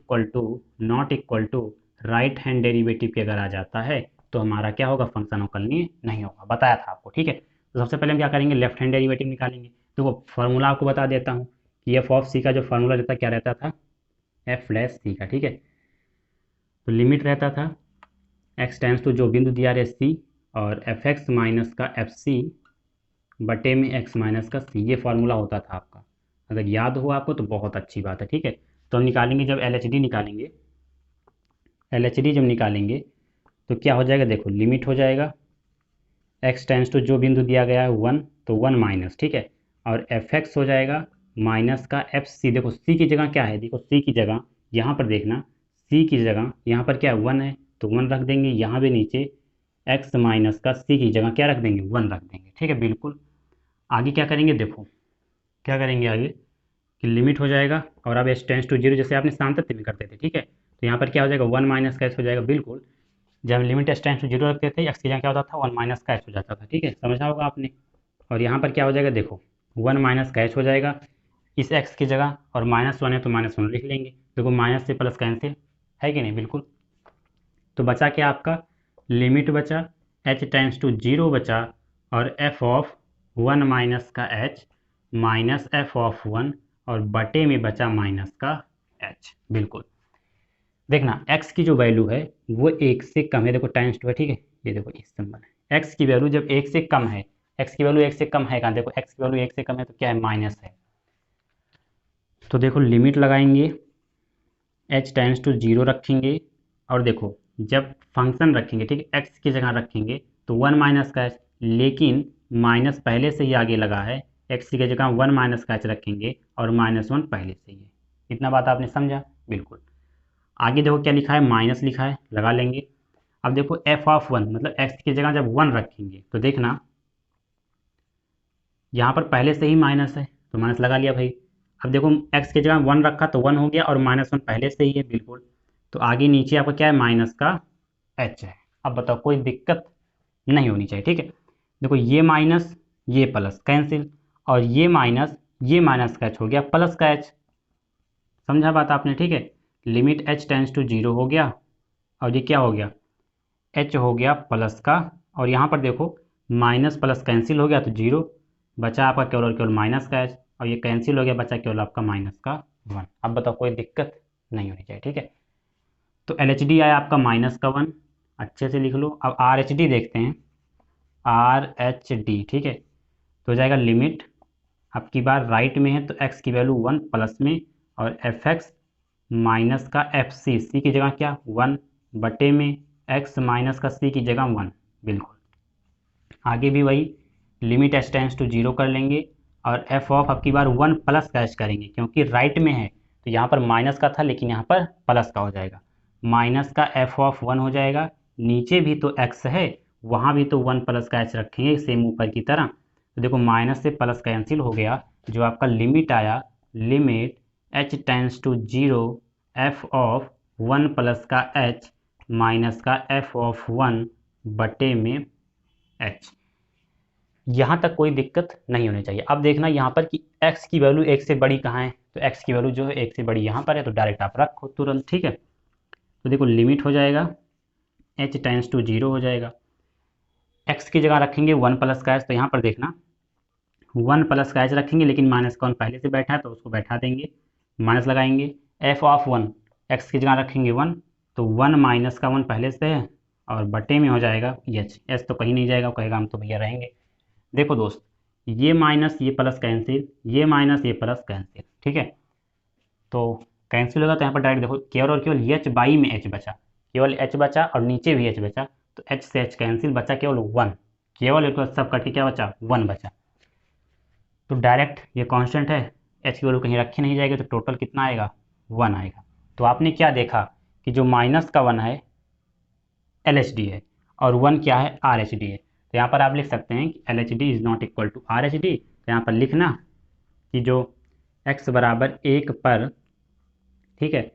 equal to right hand derivative के अगर आ जाता है तो हमारा क्या होगा, फंक्शन अवकलनीय नहीं होगा। बताया था आपको। ठीक है, तो सबसे पहले हम क्या करेंगे, लेफ्ट हैंड डेरिवेटिव निकालेंगे। तो वो फॉर्मूला आपको बता देता हूँ कि एफ ऑफ सी का जो फार्मूला रहता क्या रहता था, एफ फ्लैश सी का। ठीक है, तो लिमिट रहता था एक्स टेंस टू जो बिंदु दिया रहे सी, और एफ एक्स माइनस का एफ सी बटे में एक्स माइनस का सी, ये फार्मूला होता था आपका। अगर याद हो आपको तो बहुत अच्छी बात है। ठीक है, तो हम निकालेंगे जब एल एच डी निकालेंगे, एल एच डी जब निकालेंगे तो क्या हो जाएगा, देखो लिमिट हो जाएगा एक्स टेंस टू जो बिंदु दिया गया है 1, तो 1 माइनस, ठीक है, और एफ एक्स हो जाएगा माइनस का एफ सी। देखो सी की जगह क्या है, देखो सी की जगह यहाँ पर देखना, सी की जगह यहाँ पर क्या है, 1 है, तो 1 रख देंगे। यहाँ भी नीचे एक्स माइनस का सी की जगह क्या रख देंगे, 1 रख देंगे। ठीक है, बिल्कुल। आगे क्या करेंगे, देखो क्या करेंगे आगे कि लिमिट हो जाएगा, और अब एच टेंस टू जीरो जैसे आपने सांतत्य में करते थे। ठीक है, तो यहाँ पर क्या हो जाएगा, 1 माइनस का एच हो जाएगा। बिल्कुल, जब limit h tends to zero रखते थे एक्स की जगह क्या होता था, 1 माइनस का एच हो जाता था। ठीक है, समझा होगा आपने। और यहाँ पर क्या हो जाएगा, देखो 1 माइनस का एच हो जाएगा इस एक्स की जगह, और -1 है तो -1 लिख लेंगे। देखो माइनस से प्लस कैंसिल है कि नहीं, बिल्कुल। तो बचा क्या आपका, लिमिट बचा, एच टेंस टू जीरो बचा, और एफ ऑफ 1 माइनस का एच माइनस एफ ऑफ 1, और बटे में बचा माइनस का एच। बिल्कुल, देखना x की जो वैल्यू है वो 1 से कम है, देखो टाइम्स 2 है। ठीक है, ये देखो इस सिंबल है, x की वैल्यू जब 1 से कम है, x की वैल्यू 1 से कम है कहाँ, देखो x की वैल्यू 1 से कम है तो क्या है, माइनस है। तो देखो लिमिट लगाएंगे, h टेंस टू जीरो रखेंगे, और देखो जब फंक्शन रखेंगे, ठीक है, x की जगह रखेंगे तो 1 माइनस का h, लेकिन माइनस पहले से ही आगे लगा है, x की जगह 1 माइनस का h रखेंगे और -1 पहले से ही है। इतना बात आपने समझा, बिल्कुल। आगे देखो क्या लिखा है, माइनस लिखा है, लगा लेंगे। अब देखो एफ ऑफ 1 मतलब एक्स की जगह जब 1 रखेंगे तो देखना यहाँ पर पहले से ही माइनस है तो माइनस लगा लिया भाई। अब देखो एक्स की जगह 1 रखा तो 1 हो गया, और -1 पहले से ही है, बिल्कुल। तो आगे नीचे आपका क्या है, माइनस का एच है। अब बताओ कोई दिक्कत नहीं होनी चाहिए। ठीक है, देखो ये माइनस ये प्लस कैंसिल, और ये माइनस का एच हो गया प्लस का एच। समझा बात आपने, ठीक है। लिमिट h टेंस टू 0 हो गया, और ये क्या हो गया, h हो गया प्लस का, और यहाँ पर देखो माइनस प्लस कैंसिल हो गया तो 0 बचा आपका केवल और केवल माइनस का h, और ये कैंसिल हो गया, बचा केवल आपका माइनस का 1। अब बताओ कोई दिक्कत नहीं होनी चाहिए, ठीक है। तो LHD आया आपका माइनस का 1, अच्छे से लिख लो। अब RHD देखते हैं, RHD, ठीक है। तो हो जाएगा लिमिट, आपकी बार राइट में है तो x की वैल्यू 1 प्लस में, और fx माइनस का fc, c की जगह क्या 1 बटे में x माइनस का c की जगह 1, बिल्कुल। आगे भी वही लिमिट h टेंस टू 0 कर लेंगे, और f ऑफ आपकी बार 1 प्लस का h करेंगे, क्योंकि राइट में है तो यहाँ पर माइनस का था लेकिन यहाँ पर प्लस का हो जाएगा, माइनस का f ऑफ 1 हो जाएगा। नीचे भी तो x है, वहाँ भी तो 1 प्लस का h रखेंगे सेम ऊपर की तरह। तो देखो माइनस से प्लस कैंसिल हो गया, जो आपका लिमिट आया, limit h tends to 0 f of 1 plus का h माइनस का f ऑफ 1 बटे में h। यहाँ तक कोई दिक्कत नहीं होनी चाहिए। अब देखना यहाँ पर कि x की वैल्यू 1 से बड़ी कहाँ है, तो x की वैल्यू जो है 1 से बड़ी यहाँ पर है, तो डायरेक्ट आप रखो तुरंत, ठीक है। तो देखो लिमिट हो जाएगा h टेंस टू 0 हो जाएगा, x की जगह रखेंगे 1 प्लस का h, तो यहाँ पर देखना 1 प्लस का h रखेंगे, लेकिन माइनस का 1 पहले से बैठा है तो उसको बैठा देंगे, माइनस लगाएंगे। f ऑफ 1 x की जगह रखेंगे 1, तो 1 माइनस का 1 पहले से है, और बटे में हो जाएगा h तो कहीं नहीं जाएगा, कहेगा हम तो भैया रहेंगे। देखो दोस्त, ये माइनस ये प्लस कैंसिल, ये माइनस ये प्लस कैंसिल, ठीक है। तो कैंसिल होगा तो यहाँ पर डायरेक्ट देखो केवल और केवल h बाई में h बचा, केवल h बचा, और नीचे भी h बचा, तो h से h कैंसिल, बचा केवल 1, केवल एक सब करके क्या बचा 1 बचा। तो डायरेक्ट ये कांस्टेंट है, h की वैल्यू कहीं रखी नहीं जाएगी, तो टोटल कितना आएगा 1 आएगा। तो आपने क्या देखा कि जो माइनस का 1 है LHD है, और 1 क्या है RHD है। तो यहाँ पर आप लिख सकते हैं कि LHD is not equal to RHD। तो यहाँ पर लिखना कि जो x बराबर 1 पर, ठीक है,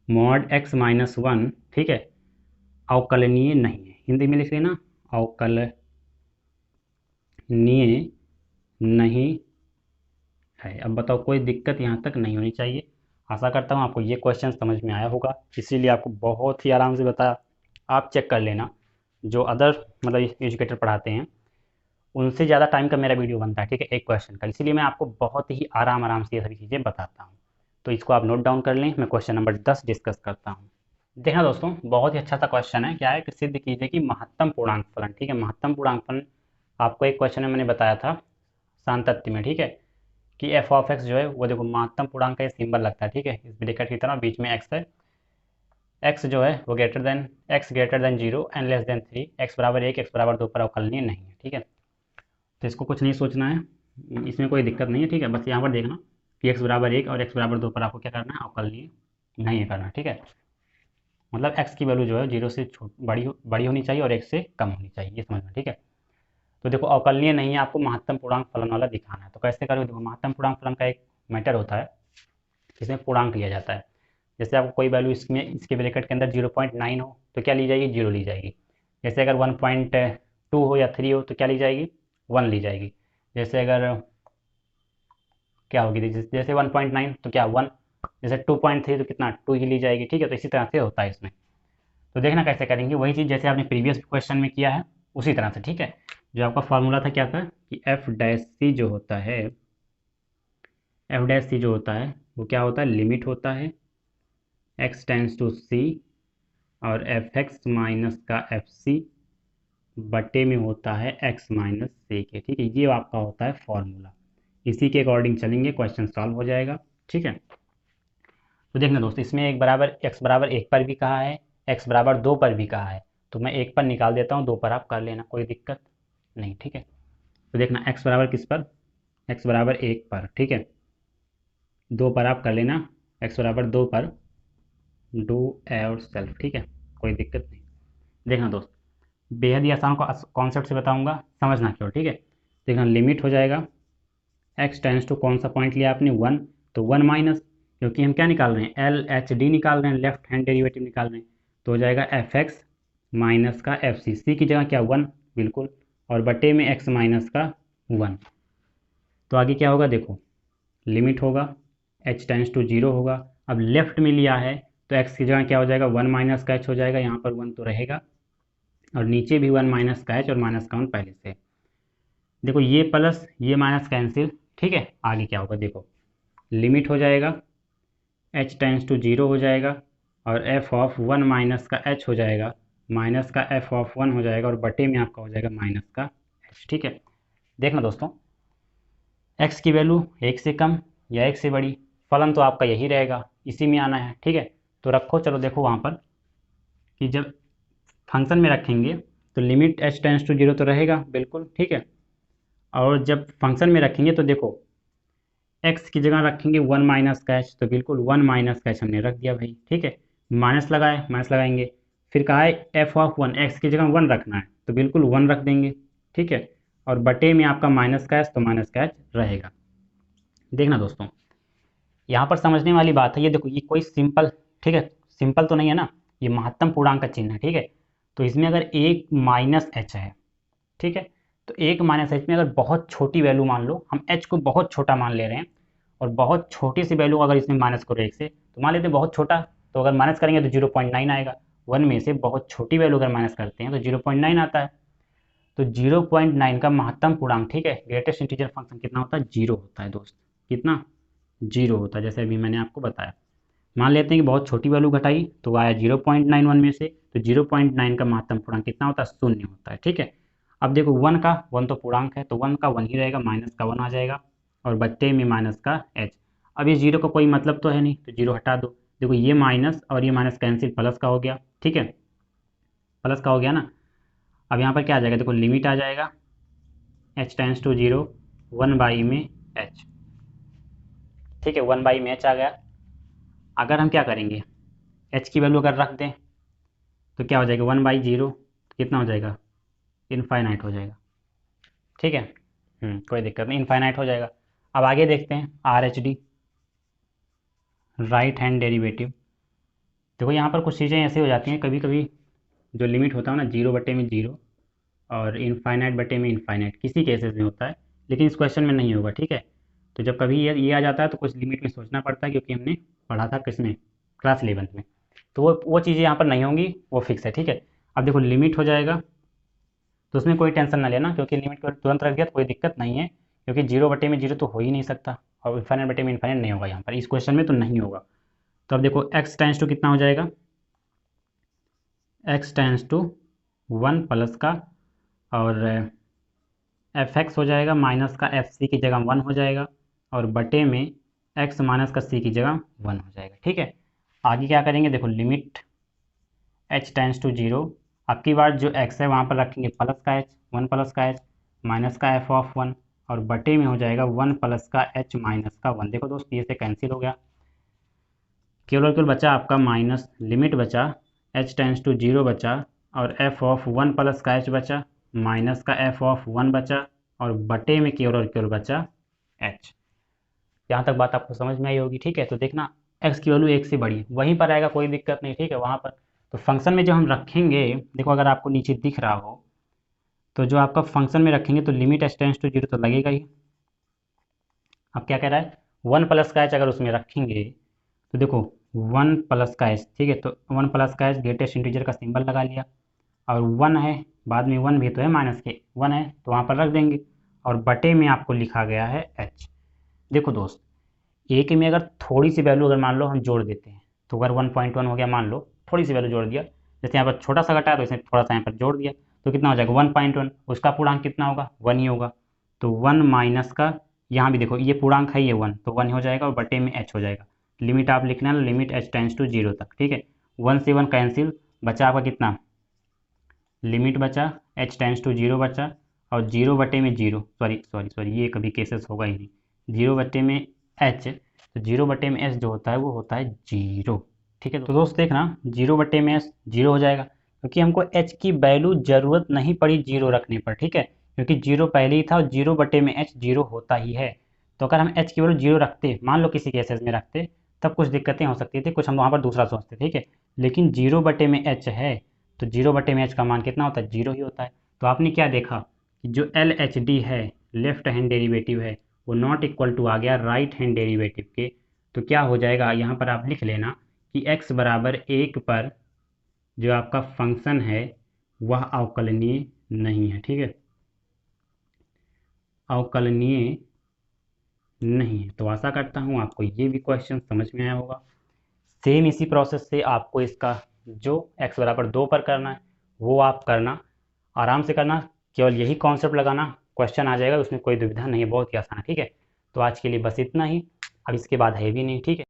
मॉड x माइनस 1, ठीक है, अवकलनीय नहीं है। हिंदी में लिख लेना, अवकलनीय नहीं है। अब बताओ कोई दिक्कत यहाँ तक नहीं होनी चाहिए। आशा करता हूँ आपको ये क्वेश्चन समझ में आया होगा, इसीलिए आपको बहुत ही आराम से बताया। आप चेक कर लेना, जो अदर मतलब एजुकेटर पढ़ाते हैं उनसे ज़्यादा टाइम का मेरा वीडियो बनता है, ठीक है, एक क्वेश्चन का, इसीलिए मैं आपको बहुत ही आराम से ये सभी चीज़ें बताता हूँ। तो इसको आप नोट डाउन कर लें, मैं क्वेश्चन नंबर 10 डिस्कस करता हूँ। देखना दोस्तों, बहुत ही अच्छा सा क्वेश्चन है। क्या है कि सिद्ध कीजिए कि महत्तम पूर्णांक फलन, ठीक है, महत्तम पूर्णांक फलन आपको एक क्वेश्चन में मैंने बताया था सांतत्य में, ठीक है, कि एफ ऑफ एक्स जो है वो देखो महत्तम पूर्णांक का सिंबल लगता है, ठीक है, इस ब्रैकेट की तरह बीच में एक्स है, एक्स जो है वो greater than 0 and less than 3, x बराबर 1 एक्स बराबर 2 पर अवकलनीय नहीं है, ठीक है। तो इसको कुछ नहीं सोचना है, इसमें कोई दिक्कत नहीं है, ठीक है। बस यहाँ पर देखना कि एक्स बराबर 1 और एक्स बराबर 2 पर आपको क्या करना है, अवकलनीय नहीं है करना, ठीक है। मतलब एक्स की वैल्यू जो है 0 से बड़ी होनी चाहिए और 1 से कम होनी चाहिए, ये समझना, ठीक है। तो देखो अवकलनीय नहीं है, आपको महत्तम पूर्णांक फलन वाला दिखाना है। तो कैसे करोगे, देखो महत्तम पूर्णांक फलन का एक मैटर होता है, इसमें पूर्णांक लिया जाता है। जैसे आपको कोई वैल्यू इसमें इसके ब्रैकेट के अंदर 0.9 हो तो क्या ली जाएगी, 0 ली जाएगी। जैसे अगर 1.2 हो या 3 हो तो क्या ली जाएगी, 1 ली जाएगी। जैसे अगर क्या होगी, जैसे 1.9 तो क्या 1, जैसे 2.3 तो कितना 2 ही ली जाएगी, ठीक है। तो इसी तरह से होता है इसमें। तो देखना कैसे करेंगे, वही चीज़ जैसे आपने प्रीवियस क्वेश्चन में किया है उसी तरह से, ठीक है। जो आपका फॉर्मूला था क्या था कि एफ डैश सी जो होता है, एफ डैश सी जो होता है वो क्या होता है, लिमिट होता है एक्स टेंस टू सी, और एफ एक्स माइनस का एफ सी बटे में होता है एक्स माइनस सी के, ठीक है। ये आपका होता है फॉर्मूला, इसी के अकॉर्डिंग चलेंगे, क्वेश्चन सॉल्व हो जाएगा, ठीक है। तो देखना दोस्तों, इसमें एक बराबर एक्स बराबर 1 पर भी कहा है, एक्स बराबर 2 पर भी कहा है, तो मैं 1 पर निकाल देता हूँ, 2 पर आप कर लेना, कोई दिक्कत नहीं, ठीक है। तो देखना एक्स बराबर किस पर, एक्स बराबर 1 पर, ठीक है, 2 पर आप कर लेना, एक्स बराबर 2 पर डू और सेल्फ, ठीक है, कोई दिक्कत नहीं। देखना दोस्त, बेहद ही आसान कॉन्सेप्ट से बताऊंगा, समझना क्यों, ठीक है। देखना लिमिट हो जाएगा एक्स टेंस टू कौन सा पॉइंट लिया आपने 1, तो 1 माइनस, क्योंकि हम क्या निकाल रहे हैं LHD निकाल रहे हैं, लेफ्ट हैंड डेरिवेटिव निकाल रहे हैं, तो हो जाएगा एफ एक्स माइनस का एफ सी, सी की जगह क्या 1, बिल्कुल, और बटे में एक्स माइनस का 1। तो आगे क्या होगा, देखो लिमिट होगा h टेंस टू 0 होगा। अब लेफ्ट में लिया है तो तो x की जगह क्या हो जाएगा, 1 माइनस का h हो जाएगा, यहाँ पर 1 तो रहेगा और नीचे भी 1 माइनस का h और माइनस का 1 पहले से। देखो ये प्लस ये माइनस कैंसिल, ठीक है। आगे क्या होगा देखो, लिमिट हो जाएगा h टेंस टू 0 हो जाएगा और f ऑफ 1 माइनस का h हो जाएगा, माइनस का f ऑफ 1 हो जाएगा और बटे में आपका हो जाएगा माइनस का h, ठीक है। देखना दोस्तों, x की वैल्यू 1 से कम या 1 से बड़ी, फलन तो आपका यही रहेगा, इसी में आना है, ठीक है। तो रखो, चलो देखो वहाँ पर कि जब फंक्शन में रखेंगे तो लिमिट h टेंस टू 0 तो रहेगा बिल्कुल, ठीक है। और जब फंक्शन में रखेंगे तो देखो x की जगह रखेंगे 1 माइनस का h, तो बिल्कुल 1 माइनस का h हमने रख दिया भाई, ठीक है। माइनस लगाए, माइनस लगाएंगे, फिर कहा है f ऑफ 1, x की जगह 1 रखना है तो बिल्कुल 1 रख देंगे, ठीक है। और बटे में आपका माइनस का h, तो माइनस का h रहेगा। देखना दोस्तों, यहाँ पर समझने वाली बात है, ये देखो ये कोई सिंपल, ठीक है, सिंपल तो नहीं है ना, ये महत्तम पूर्णांक का चिन्ह है, ठीक है। तो इसमें अगर एक माइनस h है, ठीक है, तो एक माइनस एच में अगर बहुत छोटी वैल्यू मान लो, हम एच को बहुत छोटा मान ले रहे हैं और बहुत छोटी सी वैल्यू अगर इसमें माइनस करो 1 से, तो मान लेते हैं बहुत छोटा, तो अगर माइनस करेंगे तो 0.9 आएगा। 1 में से बहुत छोटी वैल्यू अगर माइनस करते हैं तो 0.9 आता है। तो 0.9 का महत्तम पूर्णांक, ठीक है, ग्रेटेस्ट इंटीजर फंक्शन कितना होता है, 0 होता है दोस्त। कितना, 0 होता है, जैसे अभी मैंने आपको बताया। मान लेते हैं कि बहुत छोटी वैल्यू घटाई तो आया 0.91 में से, तो 0.9 का महत्तम पूर्णांक कितना होता है, 0 होता है, ठीक है। अब देखो 1 तो पूर्णांक है तो 1 का 1 ही रहेगा, माइनस का 1 आ जाएगा और बट्टे में माइनस का h। अब ये 0 का कोई मतलब तो है नहीं, तो 0 हटा दो। देखो ये माइनस और ये माइनस कैंसिल, प्लस का हो गया, ठीक है, प्लस का हो गया ना। अब यहाँ पर क्या आ जाएगा, देखो लिमिट आ जाएगा h टेंस टू 0, 1 बाई में h, ठीक है, 1 बाई में h आ गया। अगर हम क्या करेंगे, h की वैल्यू अगर रख दें तो क्या हो जाएगा, 1 बाई 0 कितना हो जाएगा, इनफाइनाइट हो जाएगा, ठीक है। कोई दिक्कत नहीं, इनफाइनाइट हो जाएगा। अब आगे देखते हैं R H D, right hand derivative. देखो यहाँ पर कुछ चीज़ें ऐसे हो जाती हैं कभी कभी, जो लिमिट होता है ना 0 बटे में 0 और इनफाइनाइट बटे में इनफाइनाइट, किसी केसेस में होता है लेकिन इस क्वेश्चन में नहीं होगा, ठीक है। तो जब कभी ये आ जाता है तो कुछ लिमिट में सोचना पड़ता है, क्योंकि हमने पढ़ा था किसमें, क्लास 11 में। तो वो चीज़ें यहाँ पर नहीं होंगी, वो फिक्स है, ठीक है। अब देखो लिमिट हो जाएगा तो उसमें कोई टेंशन ना लेना, क्योंकि लिमिट को तुरंत रख दिया तो कोई दिक्कत नहीं है, क्योंकि 0 बटे में 0 तो हो ही नहीं सकता और इन्फाइनाइट बटे में इन्फाइनाइट नहीं होगा, यहाँ पर इस क्वेश्चन में तो नहीं होगा। तो अब देखो x टेंस टू कितना हो जाएगा, x टेंस टू 1 प्लस का और एफ एक्स हो जाएगा, माइनस का एफ सी की जगह 1 हो जाएगा और बटे में x माइनस का c की जगह 1 हो जाएगा, ठीक है। आगे क्या करेंगे, देखो लिमिट h टेंस टू 0, अब की बार जो x है वहाँ पर रखेंगे प्लस का h, 1 प्लस का h माइनस का f ऑफ 1 और बटे में हो जाएगा 1 प्लस का h माइनस का 1। देखो दोस्त ये से कैंसिल हो गया, केवल केवल बचा आपका माइनस, लिमिट बचा, h टेंस टू 0 बचा और f ऑफ 1 प्लस का h बचा, माइनस का f ऑफ 1 बचा और बटे में केवल और केवल बचा h। यहाँ तक बात आपको समझ में आई होगी, ठीक है। तो देखना x की वैल्यू 1 से बड़ी वहीं पर आएगा, कोई दिक्कत नहीं, ठीक है, वहाँ पर। तो फंक्शन में जो हम रखेंगे, देखो अगर आपको नीचे दिख रहा हो तो जो आपका फंक्शन में रखेंगे तो लिमिट h टेंस टू 0 तो लगेगा ही। अब क्या कह रहा है, 1 प्लस का h अगर उसमें रखेंगे तो देखो 1 प्लस का h, ठीक है, तो 1 प्लस का h ग्रेटेस्ट इंटीजर का सिंबल लगा लिया और 1 है, बाद में 1 भी तो है, माइनस के 1 है तो वहाँ पर रख देंगे और बटे में आपको लिखा गया है h। देखो दोस्त, एक में अगर थोड़ी सी वैल्यू अगर मान लो हम जोड़ देते हैं, तो अगर 1.1 हो गया मान लो, थोड़ी सी वैल्यू जोड़ दिया, जैसे यहाँ पर छोटा सा घटा है तो इसमें थोड़ा सा यहाँ पर जोड़ दिया, तो कितना हो जाएगा 1.1, उसका पूर्णांक कितना होगा, 1 ही होगा। तो 1 माइनस का, यहाँ भी देखो ये पूर्णांक है ये 1, तो 1 हो जाएगा और बटे में h हो जाएगा। लिमिट आप लिखना है, लिमिट h टेंस टू 0 तक, ठीक है। 1 से 1 कैंसिल, बचा आपका कितना, लिमिट बचा, h टेंस टू 0 बचा और 0 बटे में 0, सॉरी ये कभी केसेस होगा ही नहीं, 0 बटे में h, तो 0 बटे में s जो होता है वो होता है 0, ठीक है। तो दोस्त देखना 0 बटे में s 0 हो जाएगा, क्योंकि हमको h की वैल्यू ज़रूरत नहीं पड़ी 0 रखने पर, ठीक है, क्योंकि 0 पहले ही था और 0 बटे में h 0 होता ही है। तो अगर हम h की वैल्यू 0 रखते, मान लो किसी केसेस में रखते, तब कुछ दिक्कतें हो सकती थी, कुछ हम वहाँ पर दूसरा सोचते, ठीक है। लेकिन 0 बटे में h है तो 0 बटे में h का मान कितना होता है, 0 ही होता है। तो आपने क्या देखा कि जो एल एच डी है, लेफ्ट हैंड डेरिवेटिव है, वो नॉट इक्वल टू आ गया राइट हैंड डेरिवेटिव के। तो क्या हो जाएगा, यहाँ पर आप लिख लेना कि x बराबर 1 पर जो आपका फंक्शन है वह अवकलनीय नहीं है, ठीक है, अवकलनीय नहीं है। तो आशा करता हूँ आपको ये भी क्वेश्चन समझ में आया होगा। सेम इसी प्रोसेस से आपको इसका जो x बराबर 2 पर करना है वो आप करना, आराम से करना, केवल यही कॉन्सेप्ट लगाना, क्वेश्चन आ जाएगा, उसमें कोई दुविधा नहीं है, बहुत ही आसान है, ठीक है। तो आज के लिए बस इतना ही, अब इसके बाद है भी नहीं, ठीक है।